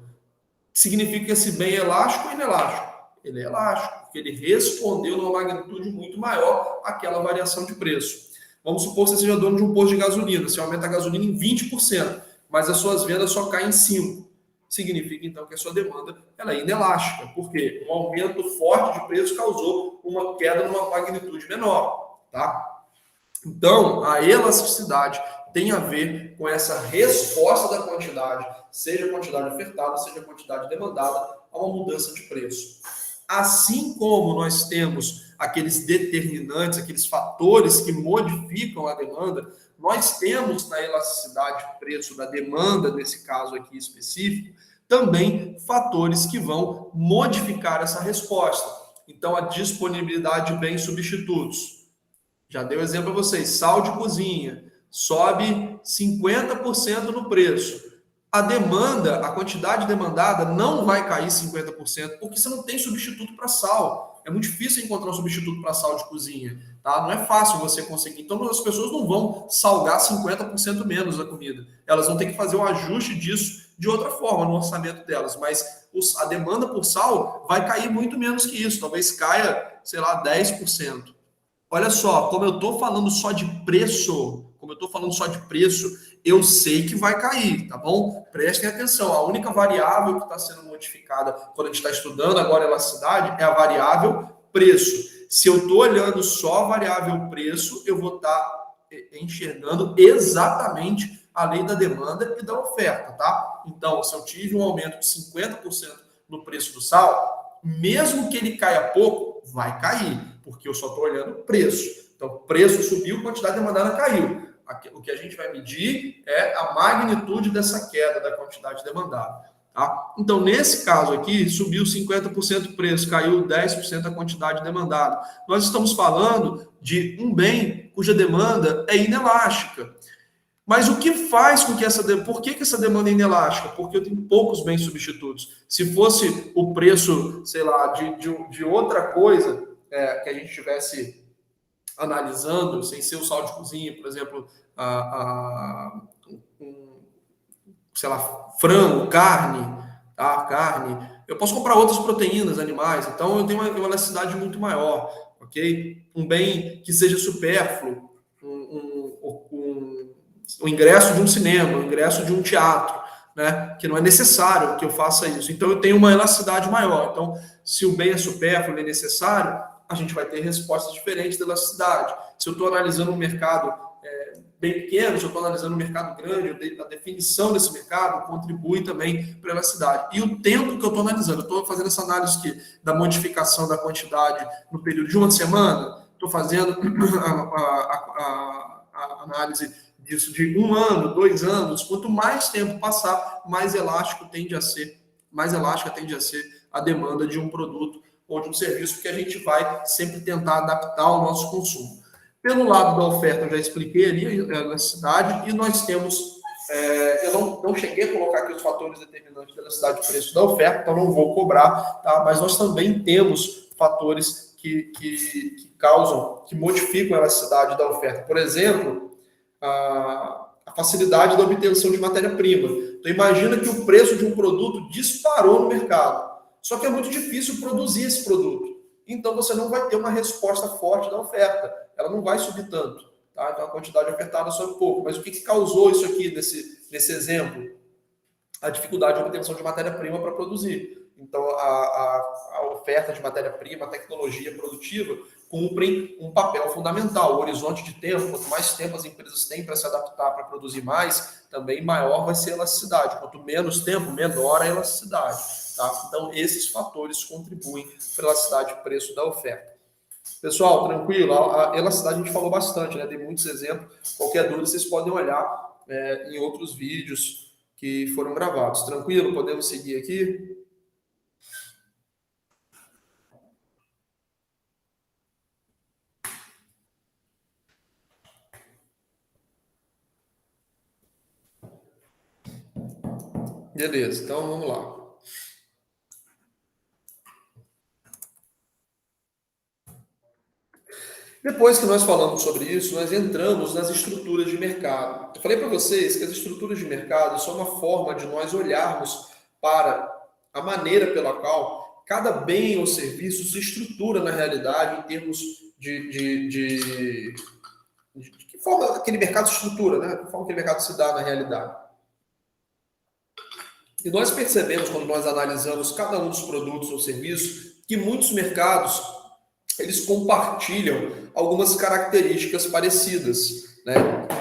Speaker 1: Significa que esse bem é elástico ou inelástico? Ele é elástico, porque ele respondeu numa magnitude muito maior àquela variação de preço. Vamos supor que você seja dono de um posto de gasolina, você aumenta a gasolina em 20%, mas as suas vendas só caem em 5%. Significa, então, que a sua demanda ela é inelástica, porque um aumento forte de preço causou uma queda numa magnitude menor. Tá? Então, a elasticidade tem a ver com essa resposta da quantidade, seja a quantidade ofertada, seja a quantidade demandada, a uma mudança de preço. Assim como nós temos aqueles determinantes, aqueles fatores que modificam a demanda, nós temos na elasticidade de preço da demanda, nesse caso aqui específico, também fatores que vão modificar essa resposta. Então, a disponibilidade de bens substitutos. Já dei um exemplo para vocês, sal de cozinha, sobe 50% no preço. A demanda, a quantidade demandada não vai cair 50%, porque você não tem substituto para sal. É muito difícil encontrar um substituto para sal de cozinha, tá? Não é fácil você conseguir. Então, as pessoas não vão salgar 50% menos a comida. Elas vão ter que fazer o ajuste disso de outra forma no orçamento delas. Mas a demanda por sal vai cair muito menos que isso. Talvez caia, sei lá, 10%. Olha só, como eu estou falando só de preço, eu sei que vai cair, tá bom? Prestem atenção, a única variável que está sendo modificada quando a gente está estudando agora a elasticidade é a variável preço. Se eu estou olhando só a variável preço, eu vou estar enxergando exatamente a lei da demanda e da oferta, tá? Então, se eu tive um aumento de 50% no preço do sal, mesmo que ele caia pouco, vai cair, porque eu só estou olhando o preço. Então, o preço subiu, a quantidade demandada caiu. O que a gente vai medir é a magnitude dessa queda da quantidade demandada. Tá? Então, nesse caso aqui, subiu 50% o preço, caiu 10% a quantidade demandada. Nós estamos falando de um bem cuja demanda é inelástica. Mas o que faz com que por que essa demanda é inelástica? Porque eu tenho poucos bens substitutos. Se fosse o preço, sei lá, de outra coisa que a gente estivesse analisando, sem ser o sal de cozinha, por exemplo, sei lá, frango, carne, tá? Carne. Eu posso comprar outras proteínas animais, então eu tenho uma elasticidade muito maior, ok? Um bem que seja supérfluo, o ingresso de um cinema, o ingresso de um teatro, né, que não é necessário que eu faça isso. Então, eu tenho uma elasticidade maior. Então, se o bem é supérfluo e é necessário, a gente vai ter respostas diferentes da elasticidade. Se eu estou analisando um mercado bem pequeno, se eu estou analisando um mercado grande, a definição desse mercado contribui também para a elasticidade. E o tempo que eu estou analisando, eu estou fazendo essa análise aqui da modificação da quantidade no período de uma semana, estou fazendo a análise disso de 1 ano, 2 anos. Quanto mais tempo passar, mais elástica tende a ser a demanda de um produto ou de um serviço, porque a gente vai sempre tentar adaptar o nosso consumo. Pelo lado da oferta, eu já expliquei ali a elasticidade, e nós temos, eu não cheguei a colocar aqui os fatores determinantes da elasticidade de preço da oferta, então não vou cobrar, tá? Mas nós também temos fatores que causam, que modificam a elasticidade da oferta. Por exemplo, a facilidade da obtenção de matéria-prima. Então, imagina que o preço de um produto disparou no mercado, só que é muito difícil produzir esse produto. Então, você não vai ter uma resposta forte da oferta. Ela não vai subir tanto. Tá? Então, a quantidade ofertada sobe pouco. Mas o que causou isso aqui nesse exemplo? A dificuldade de obtenção de matéria-prima para produzir. Então, a oferta de matéria-prima, a tecnologia produtiva, cumprem um papel fundamental. O horizonte de tempo, quanto mais tempo as empresas têm para se adaptar, para produzir mais, também maior vai ser a elasticidade. Quanto menos tempo, menor a elasticidade. Tá? Então, esses fatores contribuem para a elasticidade de preço da oferta. Pessoal, tranquilo? A elasticidade a gente falou bastante, né? Tem muitos exemplos. Qualquer dúvida, vocês podem olhar em outros vídeos que foram gravados. Tranquilo? Podemos seguir aqui? Beleza, então vamos lá. Depois que nós falamos sobre isso, nós entramos nas estruturas de mercado. Eu falei para vocês que as estruturas de mercado são uma forma de nós olharmos para a maneira pela qual cada bem ou serviço se estrutura na realidade em termos de que forma aquele mercado se estrutura, né? Que forma aquele mercado se dá na realidade. E nós percebemos, quando nós analisamos cada um dos produtos ou serviços, que muitos mercados eles compartilham algumas características parecidas, né?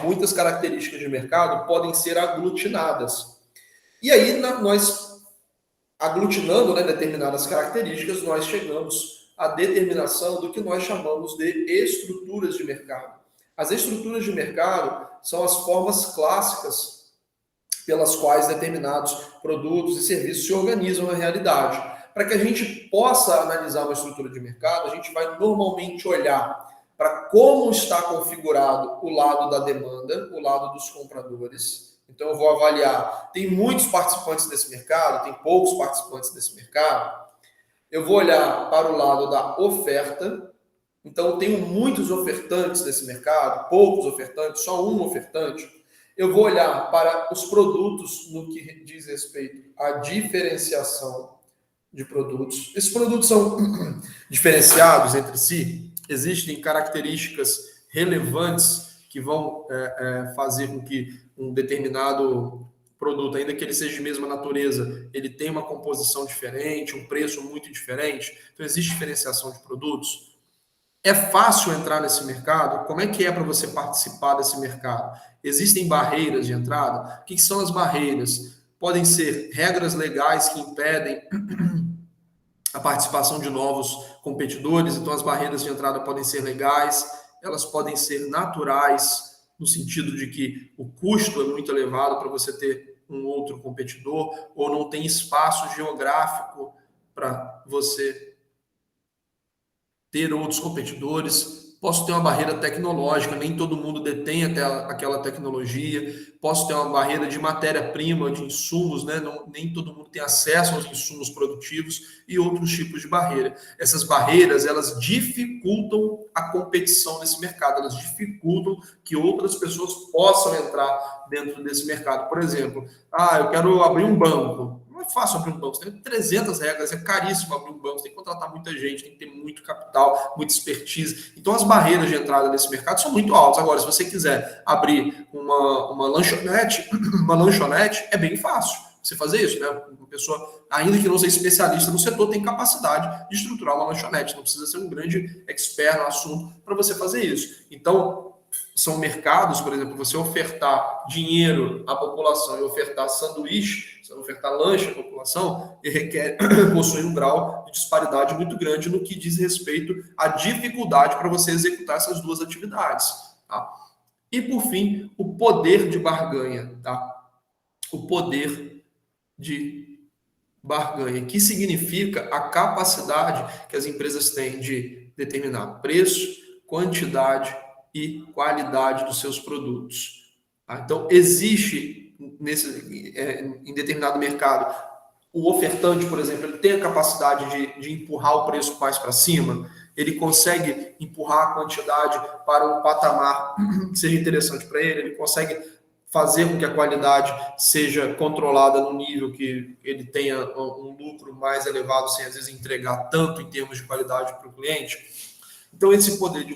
Speaker 1: Muitas características de mercado podem ser aglutinadas. E aí, nós aglutinando, né, determinadas características, nós chegamos à determinação do que nós chamamos de estruturas de mercado. As estruturas de mercado são as formas clássicas pelas quais determinados produtos e serviços se organizam na realidade. Para que a gente possa analisar uma estrutura de mercado, a gente vai normalmente olhar para como está configurado o lado da demanda, o lado dos compradores. Então, eu vou avaliar, tem muitos participantes desse mercado, tem poucos participantes desse mercado. Eu vou olhar para o lado da oferta. Então, eu tenho muitos ofertantes desse mercado, poucos ofertantes, só um ofertante. Eu vou olhar para os produtos no que diz respeito à diferenciação de produtos. Esses produtos são diferenciados entre si. Existem características relevantes que vão fazer com que um determinado produto, ainda que ele seja de mesma natureza, ele tenha uma composição diferente, um preço muito diferente. Então, existe diferenciação de produtos. É fácil entrar nesse mercado? Como é que é para você participar desse mercado? Existem barreiras de entrada? O que são as barreiras? Podem ser regras legais que impedem a participação de novos competidores, então as barreiras de entrada podem ser legais, elas podem ser naturais, no sentido de que o custo é muito elevado para você ter um outro competidor, ou não tem espaço geográfico para você ter outros competidores. Posso ter uma barreira tecnológica, nem todo mundo detém até aquela tecnologia. Posso ter uma barreira de matéria-prima, de insumos, né? Nem todo mundo tem acesso aos insumos produtivos e outros tipos de barreira. Essas barreiras, elas dificultam a competição nesse mercado, elas dificultam que outras pessoas possam entrar dentro desse mercado. Por exemplo, eu quero abrir um banco. Não é fácil abrir um banco, você tem 300 regras, é caríssimo abrir um banco, você tem que contratar muita gente, tem que ter muito capital, muita expertise. Então, as barreiras de entrada nesse mercado são muito altas. Agora, se você quiser abrir uma lanchonete, é bem fácil. você fazer isso, né? Uma pessoa, ainda que não seja especialista no setor, tem capacidade de estruturar uma lanchonete. Não precisa ser um grande expert no assunto para você fazer isso. Então, são mercados, por exemplo, você ofertar dinheiro à população e ofertar sanduíche, você ofertar lanche à população, e requer, possui um grau de disparidade muito grande no que diz respeito à dificuldade para você executar essas duas atividades. Tá? E, por fim, o poder de barganha. Tá? O poder de barganha, que significa a capacidade que as empresas têm de determinar preço, quantidade e qualidade dos seus produtos. Tá? Então, existe em determinado mercado, o ofertante, por exemplo, ele tem a capacidade de empurrar o preço mais para cima, ele consegue empurrar a quantidade para um patamar que seja interessante para ele, ele consegue fazer com que a qualidade seja controlada no nível que ele tenha um lucro mais elevado, sem às vezes entregar tanto em termos de qualidade para o cliente. Então, esse poder de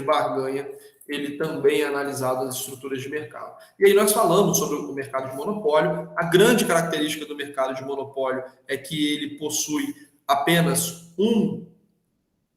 Speaker 1: barganha, ele também é analisado nas estruturas de mercado. E aí nós falamos sobre o mercado de monopólio. A grande característica do mercado de monopólio é que ele possui apenas um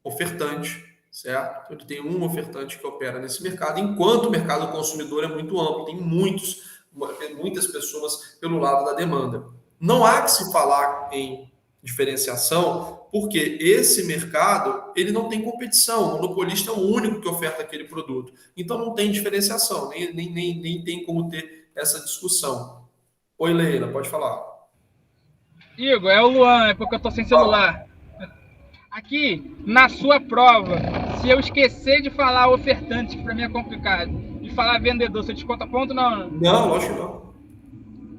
Speaker 1: ofertante, certo? Ele tem um ofertante que opera nesse mercado, enquanto o mercado consumidor é muito amplo, tem muitas pessoas pelo lado da demanda. Não há que se falar em diferenciação, porque esse mercado ele não tem competição, o monopolista é o único que oferta aquele produto. Então não tem diferenciação, nem tem como ter essa discussão. Oi, Leila, pode falar.
Speaker 3: Igor, é o Luan, é porque eu estou sem celular. Aqui, na sua prova, se eu esquecer de falar ofertante, que para mim é complicado, de falar vendedor, você desconta ponto ou não?
Speaker 1: Não, lógico que não.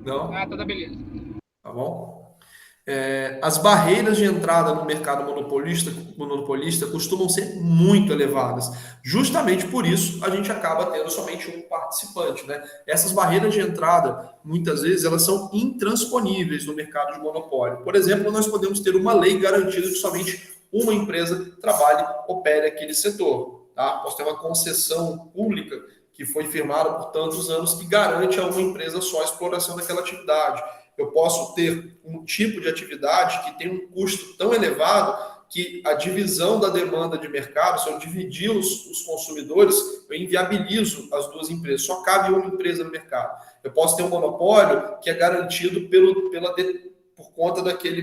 Speaker 1: Não.
Speaker 3: Ah, tá, beleza.
Speaker 1: Tá bom? As barreiras de entrada no mercado monopolista costumam ser muito elevadas. Justamente por isso, a gente acaba tendo somente um participante, né? Essas barreiras de entrada, muitas vezes, elas são intransponíveis no mercado de monopólio. Por exemplo, nós podemos ter uma lei garantindo que somente uma empresa opere aquele setor. Tá? Posso ter uma concessão pública que foi firmada por tantos anos que garante a uma empresa só a exploração daquela atividade. Eu posso ter um tipo de atividade que tem um custo tão elevado que a divisão da demanda de mercado, se eu dividir os consumidores, eu inviabilizo as duas empresas. Só cabe uma empresa no mercado. Eu posso ter um monopólio que é garantido por conta daquela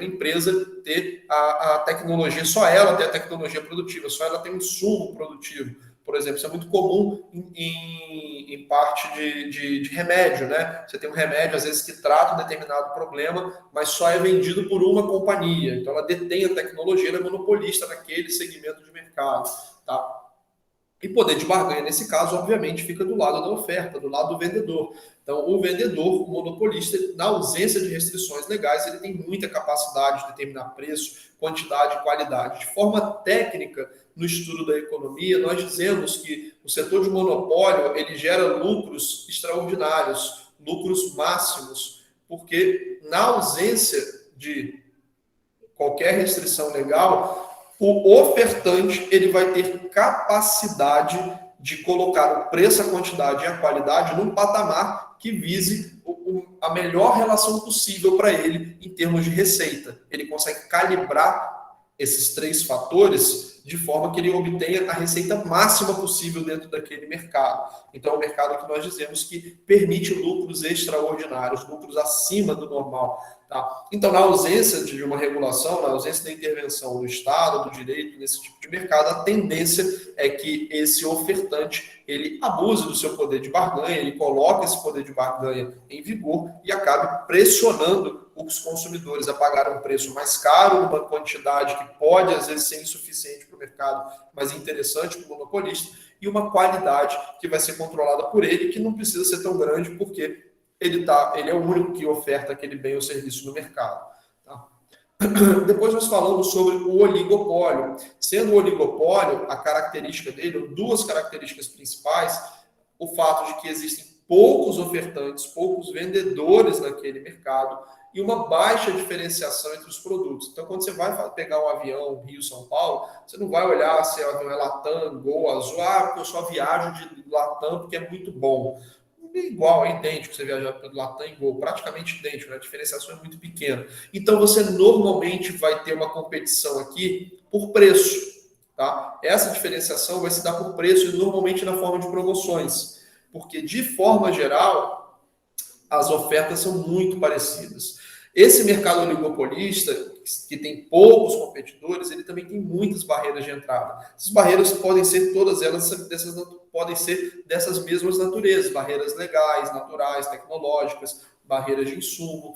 Speaker 1: empresa ter a tecnologia, só ela tem a tecnologia produtiva, só ela tem um insumo produtivo. Por exemplo, isso é muito comum em parte de remédio, né? Você tem um remédio, às vezes, que trata um determinado problema, mas só é vendido por uma companhia. Então, ela detém a tecnologia, ela é monopolista naquele segmento de mercado, tá? E poder de barganha, nesse caso, obviamente, fica do lado da oferta, do lado do vendedor. Então, o vendedor, o monopolista, na ausência de restrições legais, ele tem muita capacidade de determinar preço, quantidade e qualidade. De forma técnica, no estudo da economia, nós dizemos que o setor de monopólio ele gera lucros extraordinários, lucros máximos, porque na ausência de qualquer restrição legal, o ofertante ele vai ter capacidade de colocar o preço, a quantidade e a qualidade num patamar que vise a melhor relação possível para ele em termos de receita. Ele consegue calibrar esses três fatores de forma que ele obtenha a receita máxima possível dentro daquele mercado. Então, é um mercado que nós dizemos que permite lucros extraordinários, lucros acima do normal. Tá? Então, na ausência de uma regulação, na ausência da intervenção do Estado, do direito, nesse tipo de mercado, a tendência é que esse ofertante ele abuse do seu poder de barganha, ele coloque esse poder de barganha em vigor e acabe pressionando os consumidores a pagar um preço mais caro, numa quantidade que pode, às vezes, ser insuficiente para o mercado, mas interessante para o monopolista, e uma qualidade que vai ser controlada por ele, que não precisa ser tão grande, porque ele é o único que oferta aquele bem ou serviço no mercado. Tá? Depois nós falamos sobre o oligopólio. Sendo o oligopólio, a característica dele, duas características principais, o fato de que existem poucos ofertantes, poucos vendedores naquele mercado e uma baixa diferenciação entre os produtos. Então, quando você vai pegar um avião Rio-São Paulo, você não vai olhar se o avião é Latam, Gol, Azul, porque eu só viajo de Latam porque é muito bom. igual, é idêntico, você viajar pelo Latam e Gol, praticamente idêntico, né? A diferenciação é muito pequena. Então, você normalmente vai ter uma competição aqui por preço, tá? Essa diferenciação vai se dar por preço e normalmente na forma de promoções, porque, de forma geral, as ofertas são muito parecidas. Esse mercado oligopolista, que tem poucos competidores, ele também tem muitas barreiras de entrada. Essas barreiras podem ser todas elas podem ser dessas mesmas naturezas, barreiras legais, naturais, tecnológicas, barreiras de insumo.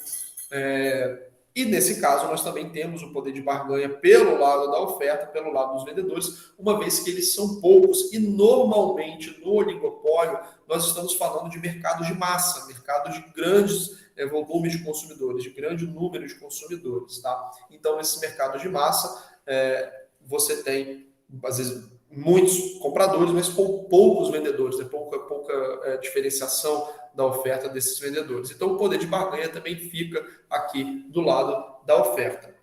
Speaker 1: E nesse caso nós também temos o poder de barganha pelo lado da oferta, pelo lado dos vendedores, uma vez que eles são poucos e normalmente no oligopólio nós estamos falando de mercados de massa, mercados de grandes volumes de consumidores, de grande número de consumidores, tá? Então, nesses mercados de massa, você tem, às vezes, muitos compradores, mas poucos vendedores, pouca diferenciação da oferta desses vendedores. Então, o poder de barganha também fica aqui do lado da oferta.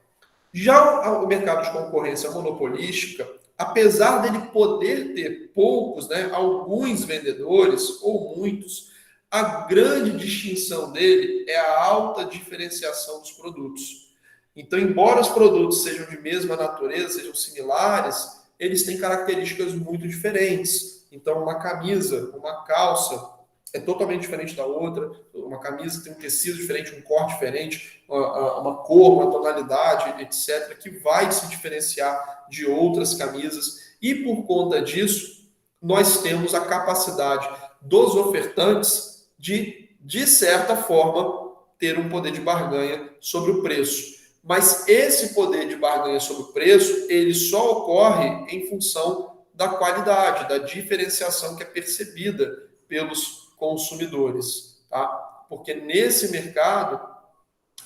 Speaker 1: Já o mercado de concorrência monopolística, apesar dele poder ter poucos, né, alguns vendedores ou muitos, a grande distinção dele é a alta diferenciação dos produtos. Então, embora os produtos sejam de mesma natureza, sejam similares, eles têm características muito diferentes. Então, uma camisa, uma calça é totalmente diferente da outra. Uma camisa tem um tecido diferente, um corte diferente, uma cor, uma tonalidade, etc., que vai se diferenciar de outras camisas. E por conta disso, nós temos a capacidade dos ofertantes de certa forma, ter um poder de barganha sobre o preço. Mas esse poder de barganha sobre o preço, ele só ocorre em função da qualidade, da diferenciação que é percebida pelos consumidores, tá? Porque nesse mercado,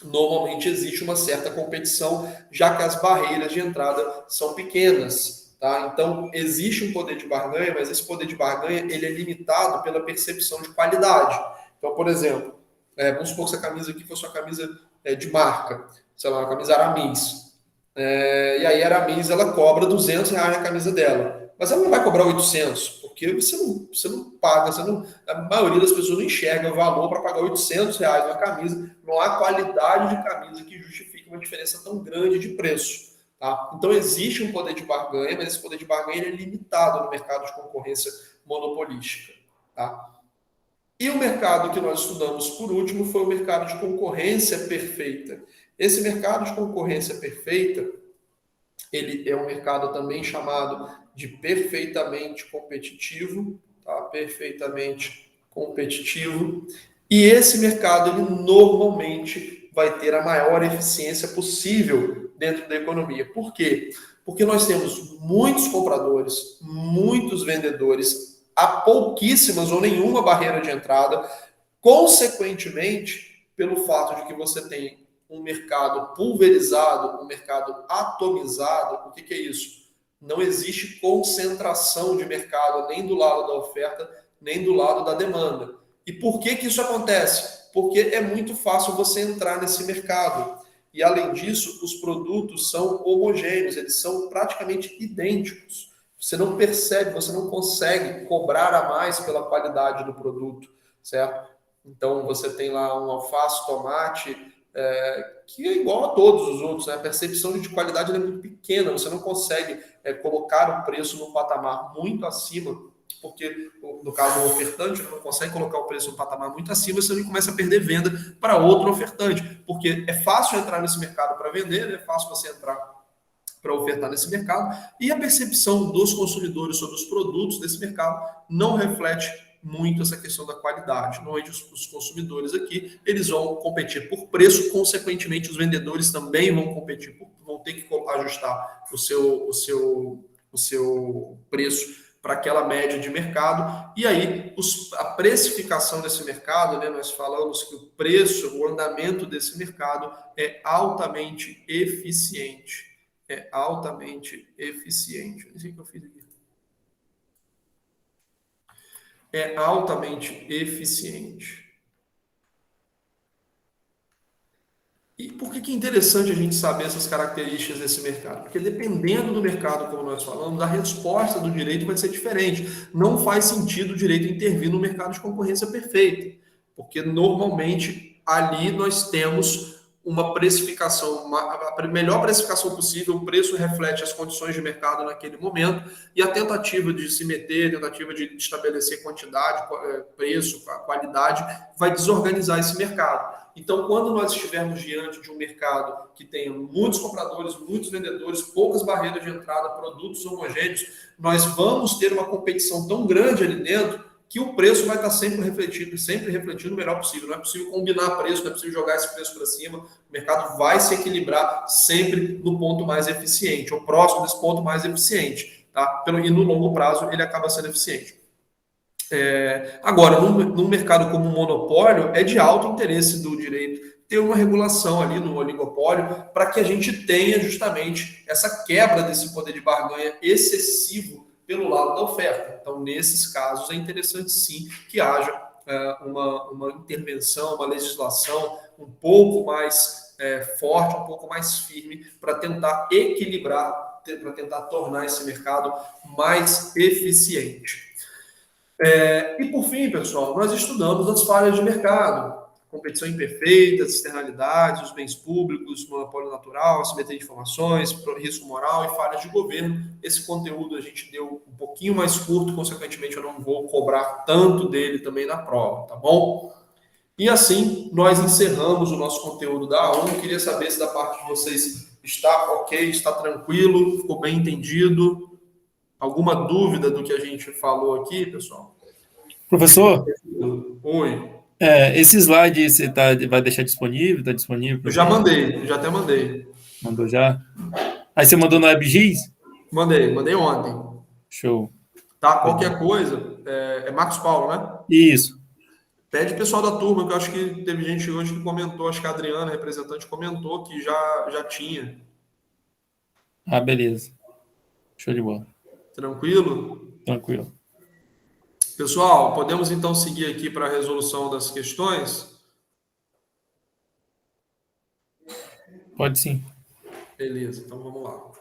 Speaker 1: normalmente existe uma certa competição, já que as barreiras de entrada são pequenas, tá? Então, existe um poder de barganha, mas esse poder de barganha, ele é limitado pela percepção de qualidade. Então, por exemplo, vamos supor que essa camisa aqui fosse uma camisa de marca, sei lá, uma camisa Aramis. E aí a Aramis, ela cobra R$200 na camisa dela. Mas ela não vai cobrar 800, porque você não paga, a maioria das pessoas não enxerga o valor para pagar R$800 numa camisa. Não há qualidade de camisa que justifique uma diferença tão grande de preço. Tá? Então existe um poder de barganha, mas esse poder de barganha é limitado no mercado de concorrência monopolística. Tá? E o mercado que nós estudamos por último foi o mercado de concorrência perfeita. Esse mercado de concorrência perfeita, ele é um mercado também chamado de perfeitamente competitivo, tá? Perfeitamente competitivo. E esse mercado, ele normalmente vai ter a maior eficiência possível dentro da economia. Por quê? Porque nós temos muitos compradores, muitos vendedores, há pouquíssimas ou nenhuma barreira de entrada. Consequentemente, pelo fato de que você tem um mercado pulverizado, um mercado atomizado, o que é isso? Não existe concentração de mercado nem do lado da oferta, nem do lado da demanda. E por que isso acontece? Porque é muito fácil você entrar nesse mercado. E, além disso, os produtos são homogêneos, eles são praticamente idênticos. Você não percebe, você não consegue cobrar a mais pela qualidade do produto, certo? Então, você tem lá um alface, tomate, que é igual a todos os outros, né? A percepção de qualidade é muito pequena, você não consegue colocar o preço num patamar muito acima, porque, no caso do ofertante, não consegue colocar o preço num patamar muito acima, você não começa a perder venda para outro ofertante, porque é fácil entrar nesse mercado para vender, é fácil você entrar para ofertar nesse mercado, e a percepção dos consumidores sobre os produtos desse mercado não reflete muito essa questão da qualidade. Normalmente os consumidores aqui, eles vão competir por preço, consequentemente os vendedores também vão competir, vão ter que ajustar o seu preço para aquela média de mercado, e aí a precificação desse mercado, né, nós falamos que o preço, o andamento desse mercado é altamente eficiente. É altamente eficiente. Não sei o que eu fiz aqui. É altamente eficiente. E por que é interessante a gente saber essas características desse mercado? Porque dependendo do mercado, como nós falamos, a resposta do direito vai ser diferente. Não faz sentido o direito intervir no mercado de concorrência perfeita, porque normalmente ali nós temos uma precificação, a melhor precificação possível, o preço reflete as condições de mercado naquele momento, e a tentativa de se meter, a tentativa de estabelecer quantidade, preço, qualidade, vai desorganizar esse mercado. Então, quando nós estivermos diante de um mercado que tenha muitos compradores, muitos vendedores, poucas barreiras de entrada, produtos homogêneos, nós vamos ter uma competição tão grande ali dentro que o preço vai estar sempre refletindo o melhor possível. Não é possível combinar preço, não é possível jogar esse preço para cima. O mercado vai se equilibrar sempre no ponto mais eficiente, ou próximo desse ponto mais eficiente. Tá? E no longo prazo ele acaba sendo eficiente. Agora, num mercado como o monopólio, é de alto interesse do direito ter uma regulação ali no oligopólio para que a gente tenha justamente essa quebra desse poder de barganha excessivo pelo lado da oferta. Então, nesses casos, é interessante sim que haja uma intervenção, uma legislação um pouco mais forte, um pouco mais firme para tentar equilibrar, para tentar tornar esse mercado mais eficiente. E por fim, pessoal, nós estudamos as falhas de mercado, competição imperfeita, externalidades, os bens públicos, monopólio natural, assimetria de informações, risco moral e falhas de governo. Esse conteúdo a gente deu um pouquinho mais curto, consequentemente eu não vou cobrar tanto dele também na prova, tá bom? E assim, nós encerramos o nosso conteúdo da A1. Queria saber se da parte de vocês está ok, está tranquilo, ficou bem entendido. Alguma dúvida do que a gente falou aqui, pessoal?
Speaker 4: Professor?
Speaker 1: Oi.
Speaker 4: Esse slide você vai deixar disponível? Está disponível?
Speaker 1: Eu já mandei, já até mandei.
Speaker 4: Mandou já? Aí você mandou no WebGIS?
Speaker 1: Mandei ontem.
Speaker 4: Show.
Speaker 1: Tá, qualquer coisa, é Marcos Paulo, né?
Speaker 4: Isso.
Speaker 1: Pede o pessoal da turma, que eu acho que teve gente hoje que comentou, acho que a Adriana, representante, comentou que já tinha.
Speaker 4: Ah, beleza. Show de bola.
Speaker 1: Tranquilo?
Speaker 4: Tranquilo.
Speaker 1: Pessoal, podemos então seguir aqui para a resolução das questões?
Speaker 4: Pode sim.
Speaker 1: Beleza, então vamos lá.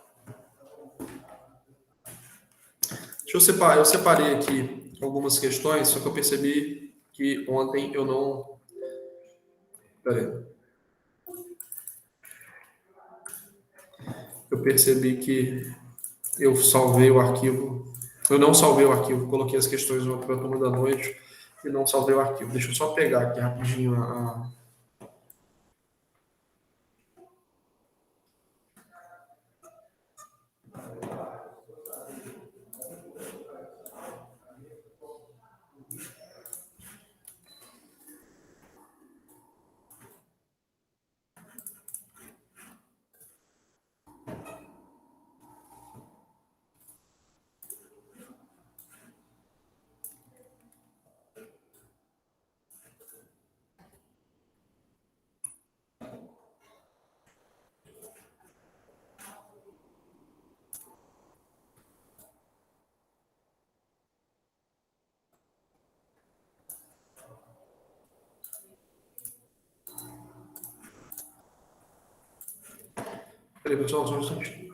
Speaker 1: Eu separei aqui algumas questões, só que eu percebi que ontem eu não... Peraí. Eu percebi que eu salvei o arquivo. Eu não salvei o arquivo, coloquei as questões para a turma da noite e não salvei o arquivo. Deixa eu só pegar aqui rapidinho a... Peraí, pessoal, só um instantinho.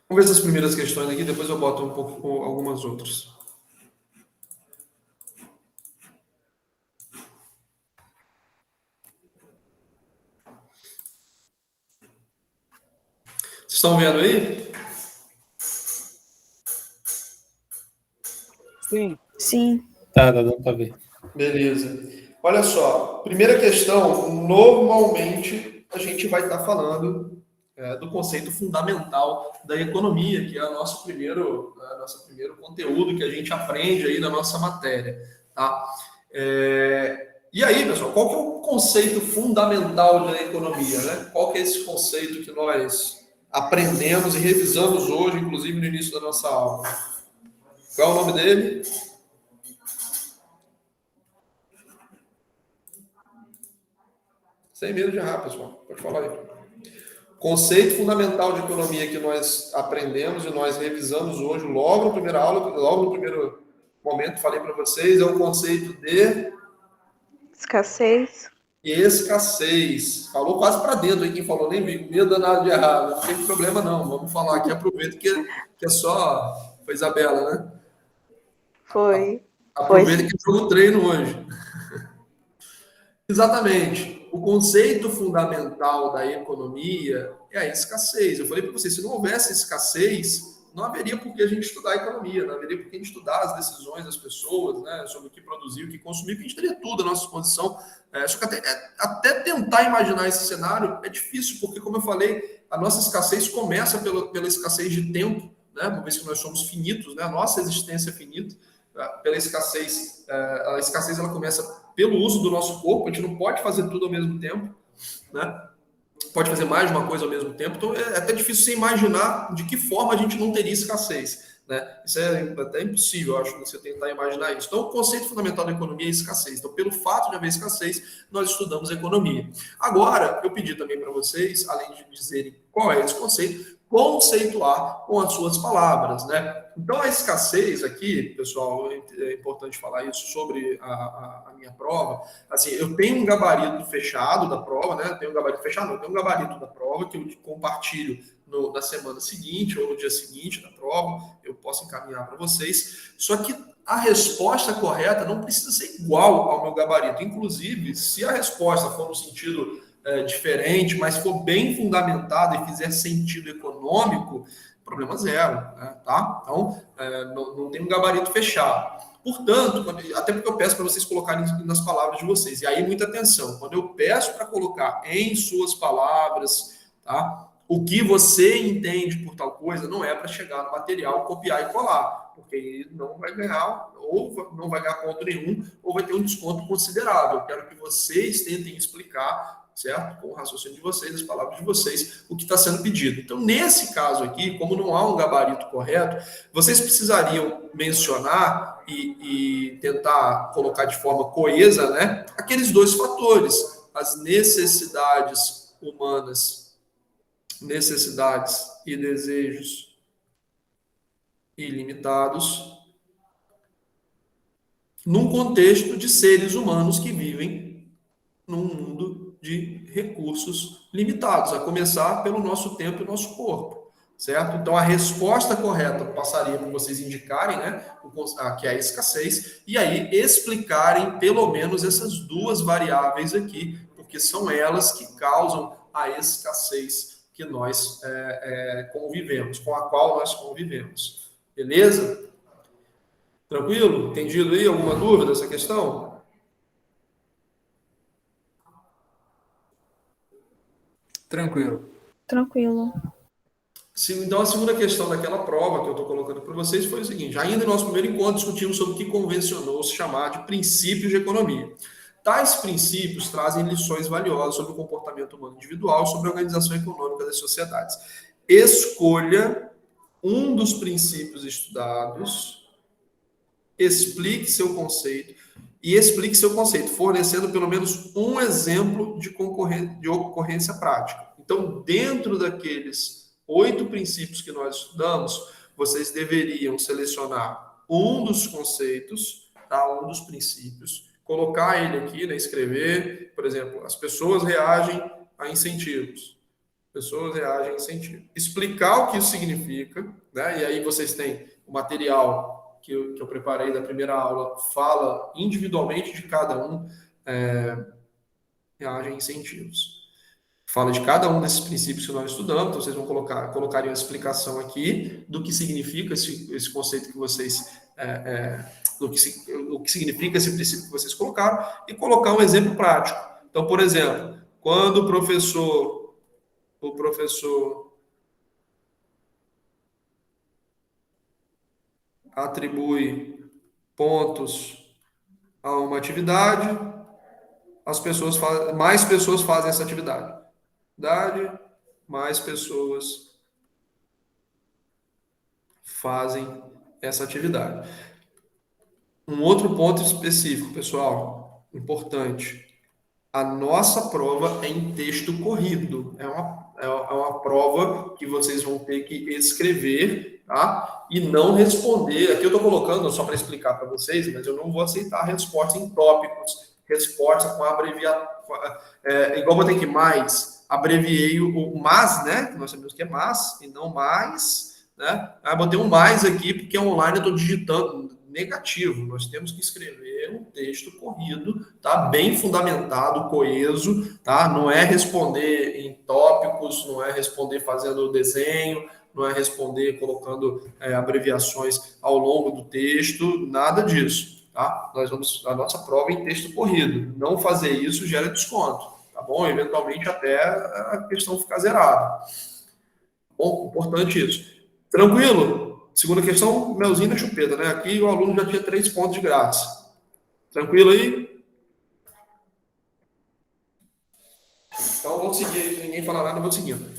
Speaker 1: Vamos ver essas primeiras questões aqui, depois eu boto um pouco com algumas outras. Vocês estão vendo aí?
Speaker 4: Sim.
Speaker 2: Sim.
Speaker 4: Tá dando para ver.
Speaker 1: Beleza. Olha só, primeira questão, normalmente a gente vai estar falando do conceito fundamental da economia, que é o nosso primeiro conteúdo que a gente aprende aí na nossa matéria. Tá? E aí, pessoal, qual que é o conceito fundamental da economia, né? Qual que é esse conceito que nós aprendemos e revisamos hoje, inclusive no início da nossa aula? Qual é o nome dele? Sem medo de errar, pessoal. Pode falar aí. Conceito fundamental de economia que nós aprendemos e nós revisamos hoje, logo na primeira aula, logo no primeiro momento, falei para vocês, é o conceito de
Speaker 5: Escassez.
Speaker 1: escassez. Falou quase para dentro aí, quem falou, nem medo danado de errar. Não tem problema não, vamos falar aqui, aproveita que é só... Foi Isabela, né?
Speaker 5: Foi.
Speaker 1: Aproveita que foi no treino hoje. Exatamente. O conceito fundamental da economia é a escassez. Eu falei para vocês, se não houvesse escassez, não haveria por que a gente estudar a economia, não haveria por que a gente estudar as decisões das pessoas, né, sobre o que produzir, o que consumir, porque a gente teria tudo à nossa disposição. Só que até tentar imaginar esse cenário é difícil, porque, como eu falei, a nossa escassez começa pela escassez de tempo, né, uma vez que nós somos finitos, né, a nossa existência é finita, pela escassez. A escassez ela começa pelo uso do nosso corpo, a gente não pode fazer tudo ao mesmo tempo, né? Pode fazer mais de uma coisa ao mesmo tempo, então é até difícil você imaginar de que forma a gente não teria escassez, né? Isso é até impossível, eu acho, você tentar imaginar isso. Então, o conceito fundamental da economia é escassez. Então, pelo fato de haver escassez, nós estudamos economia. Agora, eu pedi também para vocês, além de dizerem qual é esse conceito, conceituar com as suas palavras, né? Então, a escassez aqui, pessoal, é importante falar isso sobre a minha prova. Assim, eu tenho um gabarito fechado da prova, né? Eu tenho um gabarito fechado, não, eu tenho um gabarito da prova que eu compartilho na semana seguinte ou no dia seguinte da prova, eu posso encaminhar para vocês. Só que a resposta correta não precisa ser igual ao meu gabarito. Inclusive, se a resposta for no sentido diferente, mas for bem fundamentada e fizer sentido econômico, problema zero, né? Tá? Então, não tem um gabarito fechado. Portanto, até porque eu peço para vocês colocarem nas palavras de vocês. E aí, muita atenção. Quando eu peço para colocar em suas palavras, tá? O que você entende por tal coisa, não é para chegar no material, copiar e colar, porque não vai ganhar, ou não vai ganhar ponto nenhum, ou vai ter um desconto considerável. Eu quero que vocês tentem explicar, certo? Com o raciocínio de vocês, as palavras de vocês, o que está sendo pedido. Então, nesse caso aqui, como não há um gabarito correto, vocês precisariam mencionar e tentar colocar de forma coesa, né, aqueles dois fatores, as necessidades humanas, necessidades e desejos ilimitados, num contexto de seres humanos que vivem num mundo de recursos limitados, a começar pelo nosso tempo e nosso corpo, certo? Então, a resposta correta passaria por vocês indicarem, né, que é a escassez, e aí explicarem pelo menos essas duas variáveis aqui, porque são elas que causam a escassez que nós convivemos, com a qual nós convivemos. Beleza? Tranquilo? Entendido aí? Alguma dúvida dessa questão?
Speaker 6: Tranquilo.
Speaker 5: Tranquilo.
Speaker 1: Então, a segunda questão daquela prova que eu estou colocando para vocês foi o seguinte: ainda no nosso primeiro encontro, discutimos sobre o que convencionou-se chamar de princípios de economia. Tais princípios trazem lições valiosas sobre o comportamento humano individual e sobre a organização econômica das sociedades. Escolha um dos princípios estudados, explique seu conceito e explique seu conceito, fornecendo pelo menos um exemplo de ocorrência prática. Então, dentro daqueles 8 princípios que nós estudamos, vocês deveriam selecionar um dos conceitos, tá? Um dos princípios, colocar ele aqui, né? Escrever, por exemplo, as pessoas reagem a incentivos. Pessoas reagem a incentivos. Explicar o que isso significa, né? E aí vocês têm o material que eu preparei da primeira aula, fala individualmente de cada um, reagem a incentivos. Fala de cada um desses princípios que nós estudamos, então vocês vão colocarem uma explicação aqui do que significa esse conceito que vocês, o que significa esse princípio que vocês colocaram, e colocar um exemplo prático. Então, por exemplo, quando o professor atribui pontos a uma atividade, mais pessoas fazem essa atividade. Mais pessoas fazem essa atividade. Um outro ponto específico, pessoal, importante. A nossa prova é em texto corrido. É uma prova que vocês vão ter que escrever, tá? E não responder. Aqui eu estou colocando só para explicar para vocês, mas eu não vou aceitar respostas em tópicos, respostas com abreviação. Igual vou ter que mais, abreviei o mas, né? Nós sabemos que é mas e não mais, né? Aí botei um mais aqui porque online eu estou digitando negativo. Nós temos que escrever um texto corrido, tá? Bem fundamentado, coeso, tá? Não é responder em tópicos, não é responder fazendo desenho, não é responder colocando abreviações ao longo do texto, nada disso, tá? Nós vamos a nossa prova em texto corrido. Não fazer isso gera desconto, tá bom? Eventualmente até a questão ficar zerada. Bom, importante isso. Tranquilo? Segunda questão, melzinho na chupeta, né? Aqui o aluno já tinha 3 pontos de graça. Tranquilo aí? Então, vamos seguir. Se ninguém falar nada, vamos seguindo.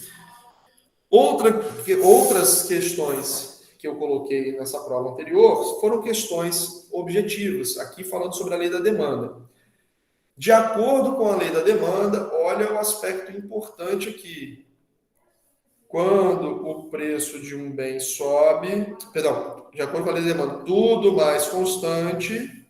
Speaker 1: Outras questões que eu coloquei nessa prova anterior foram questões objetivas. Aqui falando sobre a lei da demanda. De acordo com a lei da demanda, olha o aspecto importante aqui. Quando o preço de um bem sobe, de acordo com a lei da demanda, tudo mais constante,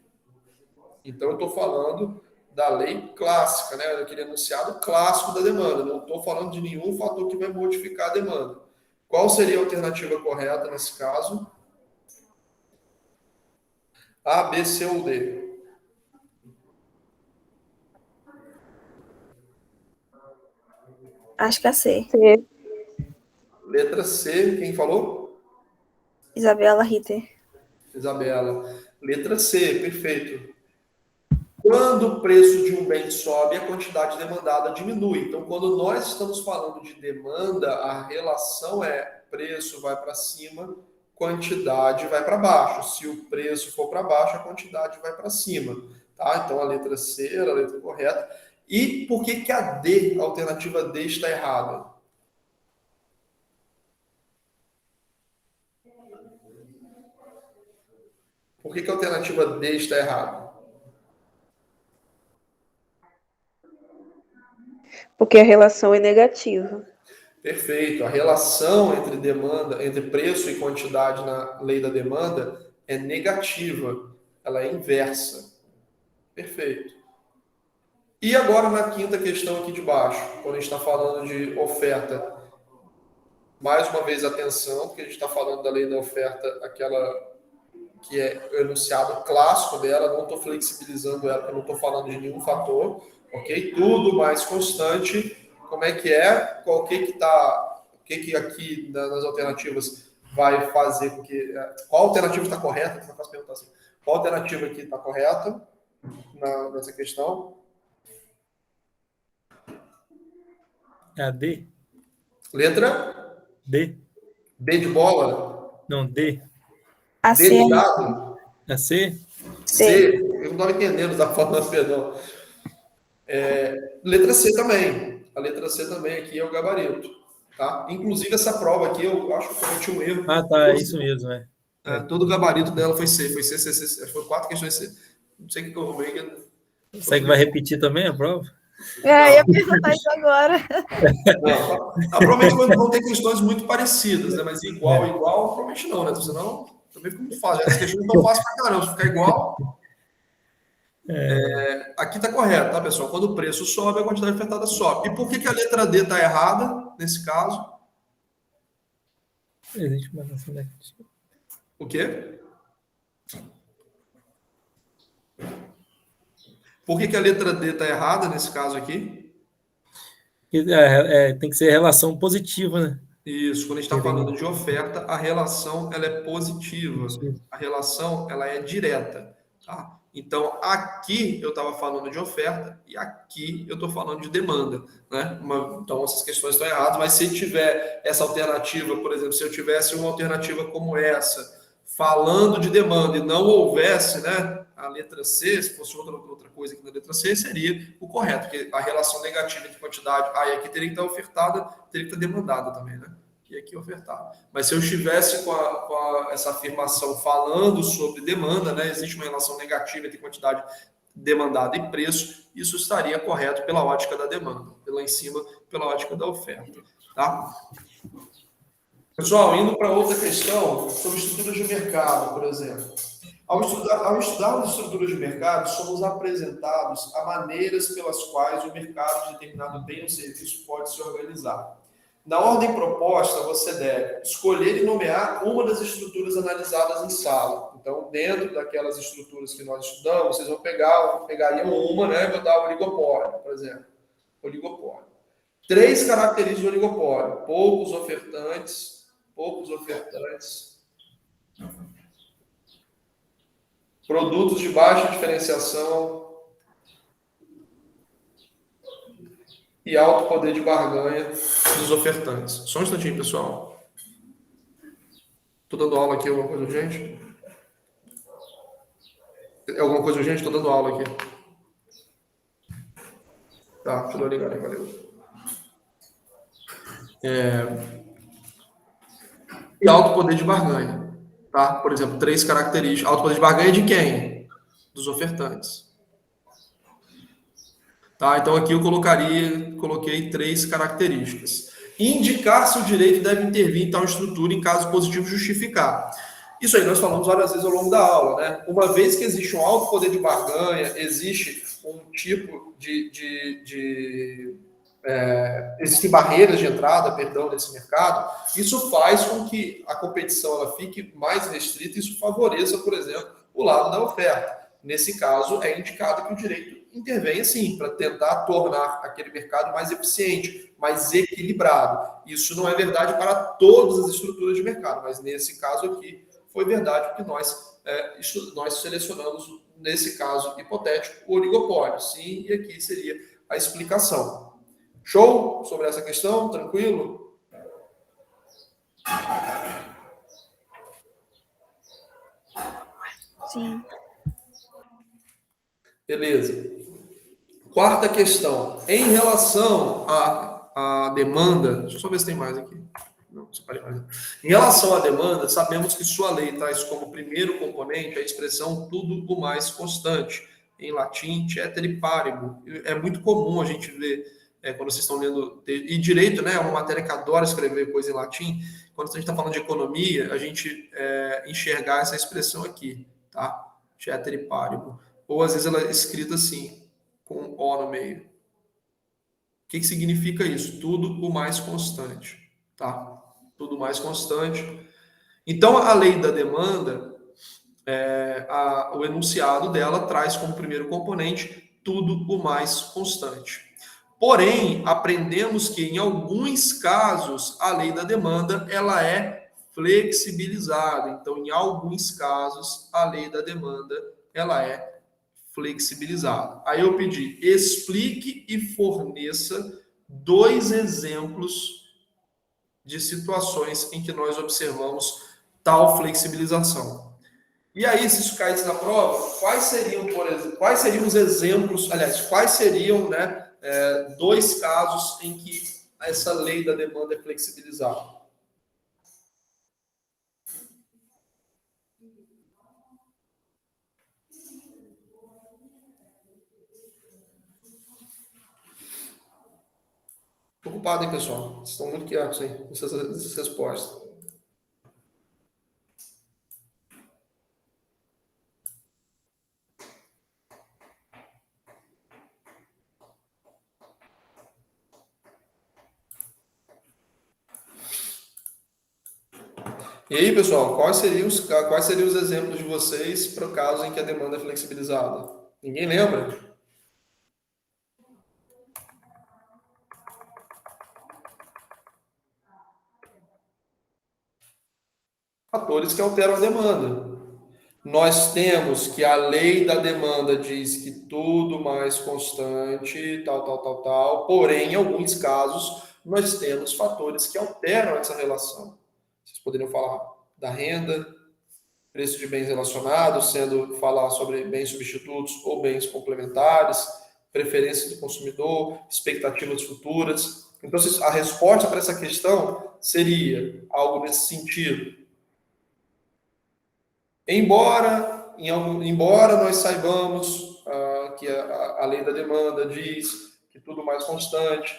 Speaker 1: então eu estou falando da lei clássica, né? Aquele enunciado clássico da demanda, não estou falando de nenhum fator que vai modificar a demanda. Qual seria a alternativa correta nesse caso? A, B, C ou D?
Speaker 5: Acho que é C.
Speaker 1: Letra C, quem falou?
Speaker 5: Isabela Ritter.
Speaker 1: Isabela. Letra C, perfeito. Quando o preço de um bem sobe, a quantidade demandada diminui. Então, quando nós estamos falando de demanda, a relação é preço vai para cima, quantidade vai para baixo. Se o preço for para baixo, a quantidade vai para cima. Tá? Então, a letra C era a letra correta. E por que a D, a alternativa D, está errada? Por que a alternativa D está errada?
Speaker 5: Porque a relação é negativa.
Speaker 1: Perfeito. A relação entre preço e quantidade na lei da demanda é negativa. Ela é inversa. Perfeito. E agora na quinta questão aqui de baixo, quando a gente está falando de oferta, mais uma vez atenção, porque a gente está falando da lei da oferta, aquela que é o enunciado clássico dela, não estou flexibilizando ela, porque eu não estou falando de nenhum fator, ok? Tudo mais constante, como é que é? Qual que aqui nas alternativas vai fazer com que... Qual alternativa está correta? Eu faço perguntar assim. Qual alternativa aqui está correta nessa questão?
Speaker 4: A D?
Speaker 1: Letra?
Speaker 4: D?
Speaker 1: B de bola?
Speaker 4: Não, D.
Speaker 5: A
Speaker 1: D
Speaker 5: C.
Speaker 1: de dado?
Speaker 4: A C?
Speaker 1: C. Eu não estava entendendo, estava falando, perdão. Letra C também. A letra C também aqui é o gabarito. Tá? Inclusive, essa prova aqui, eu acho que cometi um erro.
Speaker 4: Ah, tá, é isso mesmo,
Speaker 1: Todo o gabarito dela foi C. Foi C, C, C. Foi 4 questões C. Não sei o que eu arrumei.
Speaker 4: Você que vai repetir também a prova?
Speaker 5: Ia perguntar isso agora.
Speaker 1: Não, provavelmente vão ter questões muito parecidas, né? Mas igual, provavelmente não, né? Senão, também fica muito fácil. As questões não fáceis pra caramba. Se ficar igual... aqui está correto, tá, pessoal? Quando o preço sobe, a quantidade ofertada sobe. E por que a letra D está errada, nesse caso?
Speaker 4: Existe uma relação negativa.
Speaker 1: O quê? Por que a letra D está errada, nesse caso aqui?
Speaker 4: Tem que ser relação positiva, né?
Speaker 1: Isso, quando a gente está falando de oferta, a relação ela é positiva. A relação ela é direta, tá? Então, aqui eu estava falando de oferta e aqui eu estou falando de demanda, né? Então, essas questões estão erradas, mas se tiver essa alternativa, por exemplo, se eu tivesse uma alternativa como essa, falando de demanda e não houvesse, né, a letra C, se fosse outra coisa aqui na letra C, seria o correto, porque a relação negativa entre quantidade, e aqui teria que estar ofertada, teria que estar demandada também, né? E aqui ofertada. Mas se eu estivesse com essa afirmação falando sobre demanda, né? Existe uma relação negativa entre quantidade demandada e preço, isso estaria correto pela ótica da demanda, lá em cima, pela ótica da oferta, tá? Pessoal, indo para outra questão, sobre estruturas de mercado, por exemplo. Ao estudarmos estruturas de mercado, somos apresentados a maneiras pelas quais o mercado de determinado bem ou serviço pode se organizar. Na ordem proposta, você deve escolher e nomear uma das estruturas analisadas em sala. Então, dentro daquelas estruturas que nós estudamos, vocês pegariam uma, né? Vou dar o oligopólio, por exemplo. Oligopólio. 3 características do oligopólio. Poucos ofertantes, produtos de baixa diferenciação e alto poder de barganha dos ofertantes. Só um instantinho, pessoal. Estou dando aula aqui, alguma coisa urgente? Alguma coisa urgente? Estou dando aula aqui. Tá, deixa eu ligar aí, valeu. E alto poder de barganha, tá? Por exemplo, 3 características. Alto poder de barganha de quem? Dos ofertantes. Tá? Então aqui eu coloquei 3 características. Indicar se o direito deve intervir em tal estrutura em caso positivo justificar. Isso aí nós falamos várias vezes ao longo da aula, né? Uma vez que existe um alto poder de barganha, existe um tipo existem barreiras de entrada, nesse mercado, isso faz com que a competição ela fique mais restrita e isso favoreça, por exemplo, o lado da oferta. Nesse caso, é indicado que o direito intervenha sim, para tentar tornar aquele mercado mais eficiente, mais equilibrado. Isso não é verdade para todas as estruturas de mercado, mas nesse caso aqui foi verdade porque nós selecionamos, nesse caso hipotético, o oligopólio. Sim, e aqui seria a explicação. Show sobre essa questão? Tranquilo?
Speaker 5: Sim.
Speaker 1: Beleza. Quarta questão. Em relação à demanda... Deixa eu só ver se tem mais aqui. Não, separei mais. Em relação à demanda, sabemos que sua lei traz como primeiro componente a expressão tudo o mais constante. Em latim, ceteris paribus. É muito comum a gente ver... quando vocês estão lendo... E direito, né? É uma matéria que adora escrever coisa em latim. Quando a gente está falando de economia, a gente enxergar essa expressão aqui, tá? Ceteris paribus. Ou às vezes ela é escrita assim, com O no meio. O que significa isso? Tudo o mais constante, tá? Tudo mais constante. Então, a lei da demanda, o enunciado dela traz como primeiro componente tudo o mais constante. Porém, aprendemos que em alguns casos a lei da demanda ela é flexibilizada. Então, em alguns casos a lei da demanda ela é flexibilizada. Aí eu pedi, explique e forneça 2 exemplos de situações em que nós observamos tal flexibilização. E aí, se isso caísse na prova, quais seriam os exemplos, aliás, quais seriam, né, 2 casos em que essa lei da demanda é flexibilizada? Estou ocupado, hein, pessoal? Vocês estão muito quietos aí com essas respostas. E aí, pessoal, quais seriam os exemplos de vocês para o caso em que a demanda é flexibilizada? Ninguém lembra? Fatores que alteram a demanda. Nós temos que a lei da demanda diz que tudo mais constante, tal, porém, em alguns casos, nós temos fatores que alteram essa relação. Vocês poderiam falar da renda, preço de bens relacionados, sendo falar sobre bens substitutos ou bens complementares, preferência do consumidor, expectativas futuras. Então, a resposta para essa questão seria algo nesse sentido. Embora nós saibamos que a lei da demanda diz que tudo mais constante,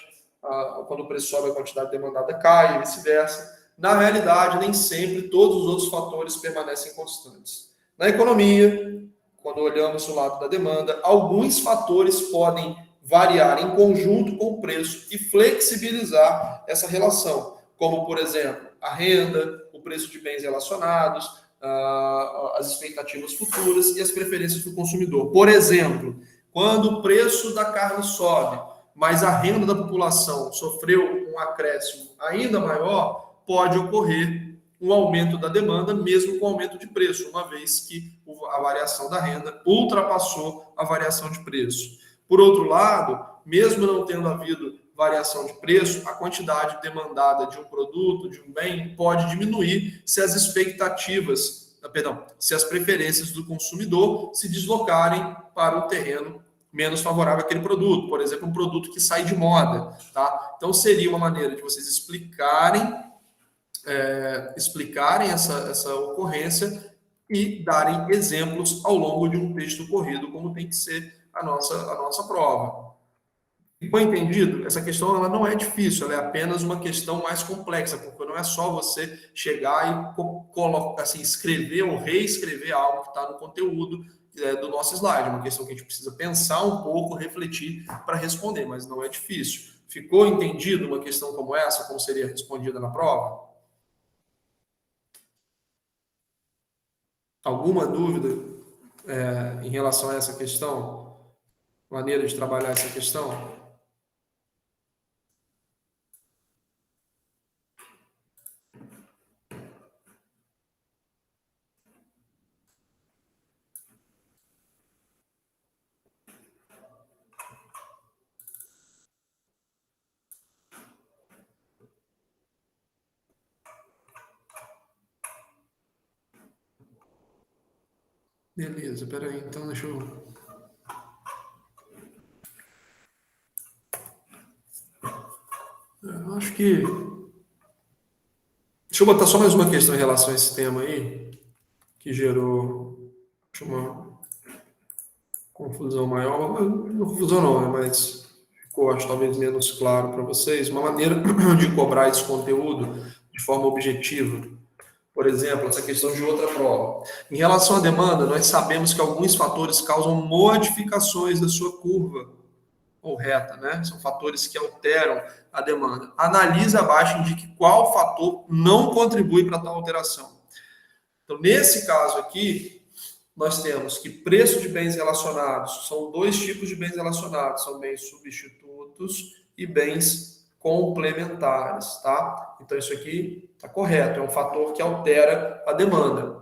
Speaker 1: quando o preço sobe, a quantidade demandada cai, e vice-versa, na realidade, nem sempre todos os outros fatores permanecem constantes. Na economia, quando olhamos o lado da demanda, alguns fatores podem variar em conjunto com o preço e flexibilizar essa relação, como, por exemplo, a renda, o preço de bens relacionados, as expectativas futuras e as preferências do consumidor. Por exemplo, quando o preço da carne sobe, mas a renda da população sofreu um acréscimo ainda maior, pode ocorrer um aumento da demanda, mesmo com aumento de preço, uma vez que a variação da renda ultrapassou a variação de preço. Por outro lado, mesmo não tendo havido variação de preço, a quantidade demandada de um produto, de um bem, pode diminuir se as se as preferências do consumidor se deslocarem para um terreno menos favorável àquele produto. Por exemplo, um produto que sai de moda. Tá? Então, seria uma maneira de vocês explicarem essa ocorrência e darem exemplos ao longo de um texto corrido, como tem que ser a nossa prova. Ficou entendido? Essa questão ela não é difícil, ela é apenas uma questão mais complexa, porque não é só você chegar e assim, escrever ou reescrever algo que está no conteúdo do nosso slide. É uma questão que a gente precisa pensar um pouco, refletir para responder, mas não é difícil. Ficou entendido uma questão como essa, como seria respondida na prova? Alguma dúvida em relação a essa questão? Maneira de trabalhar essa questão? Beleza, peraí, então deixa eu... Eu acho que... Deixa eu botar só mais uma questão em relação a esse tema aí, que gerou uma confusão maior. Não confusão não, mas ficou, acho, talvez menos claro para vocês. Uma maneira de cobrar esse conteúdo de forma objetiva. Por exemplo, essa questão de outra prova. Em relação à demanda, nós sabemos que alguns fatores causam modificações da sua curva ou reta, né? São fatores que alteram a demanda. Analise abaixo e indique qual fator não contribui para tal alteração. Então, nesse caso aqui, nós temos que preço de bens relacionados, são dois tipos de bens relacionados, são bens substitutos e bens complementares, tá? Então, isso aqui está correto, é um fator que altera a demanda.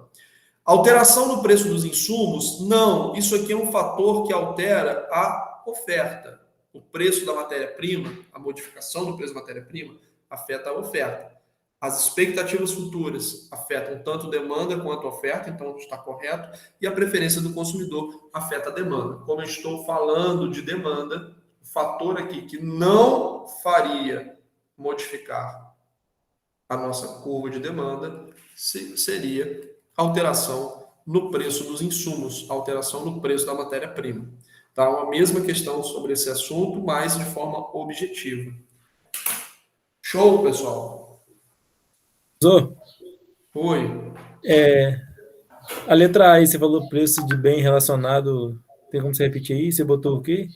Speaker 1: Alteração no preço dos insumos? Não, isso aqui é um fator que altera a oferta. O preço da matéria-prima, a modificação do preço da matéria-prima, afeta a oferta. As expectativas futuras afetam tanto demanda quanto oferta, então está correto. E a preferência do consumidor afeta a demanda. Como eu estou falando de demanda, o fator aqui que não faria modificar a nossa curva de demanda seria alteração no preço dos insumos, alteração no preço da matéria-prima. Tá? Uma mesma questão sobre esse assunto, mas de forma objetiva. Show, pessoal? Oi.
Speaker 4: A letra A aí, você falou preço de bem relacionado, tem como você repetir aí? Você botou o quê?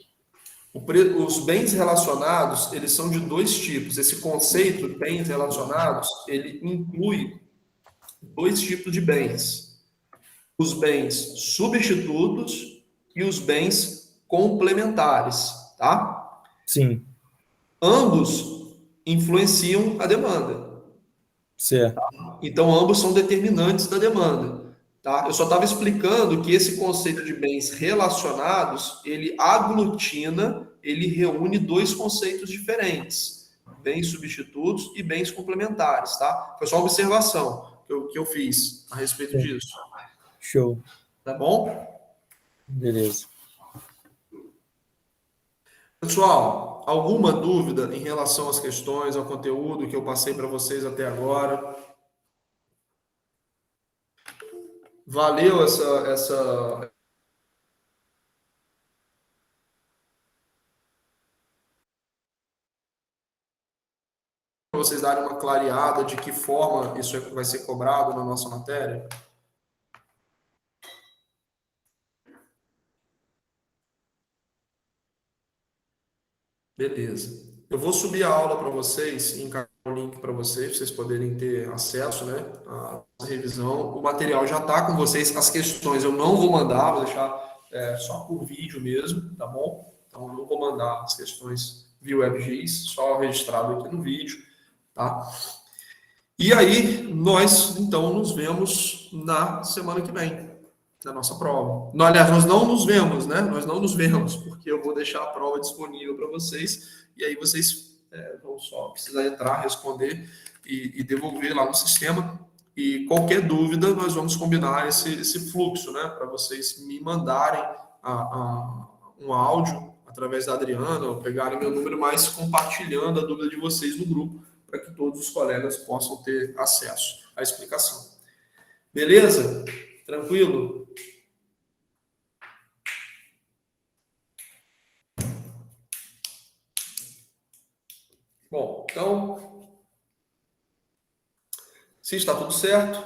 Speaker 1: Os bens relacionados, eles são de dois tipos. Esse conceito de bens relacionados, ele inclui dois tipos de bens. Os bens substitutos e os bens complementares, tá?
Speaker 4: Sim.
Speaker 1: Ambos influenciam a demanda.
Speaker 4: Certo.
Speaker 1: Tá? Então, ambos são determinantes da demanda. Tá? Eu só estava explicando que esse conceito de bens relacionados, ele aglutina, ele reúne dois conceitos diferentes. Bens substitutos e bens complementares. Tá? Foi só uma observação que eu fiz a respeito disso.
Speaker 4: Show.
Speaker 1: Tá bom?
Speaker 4: Beleza.
Speaker 1: Pessoal, alguma dúvida em relação às questões, ao conteúdo que eu passei para vocês até agora? Valeu essa para vocês darem uma clareada de que forma isso vai ser cobrado na nossa matéria? Beleza. Eu vou subir a aula para vocês, encaixar o link para vocês poderem ter acesso, né, à revisão. O material já está com vocês, as questões eu não vou mandar, vou deixar só por vídeo mesmo, tá bom? Então, eu não vou mandar as questões via WebGIS, só registrado aqui no vídeo, tá? E aí, nós, então, nos vemos na semana que vem, na nossa prova. Não, aliás, nós não nos vemos, né? Nós não nos vemos, porque eu vou deixar a prova disponível para vocês, e aí vocês vão só precisar entrar, responder e devolver lá no sistema. E qualquer dúvida, nós vamos combinar esse fluxo, né? Para vocês me mandarem um áudio através da Adriana, ou pegarem meu número, mas compartilhando a dúvida de vocês no grupo, para que todos os colegas possam ter acesso à explicação. Beleza? Tranquilo? Bom, então, se está tudo certo,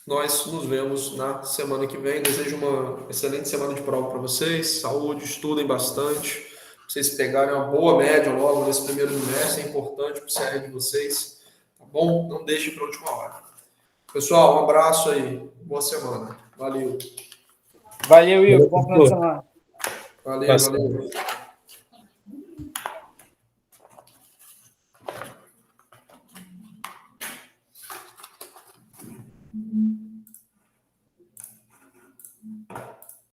Speaker 1: nós nos vemos na semana que vem. Desejo uma excelente semana de prova para vocês. Saúde, estudem bastante. Vocês pegarem uma boa média logo nesse primeiro semestre, é importante para o CR de vocês. Tá bom? Não deixe para a última hora. Pessoal, um abraço aí. Boa semana. Valeu.
Speaker 3: Valeu, Igor. Bom final de semana.
Speaker 1: Valeu.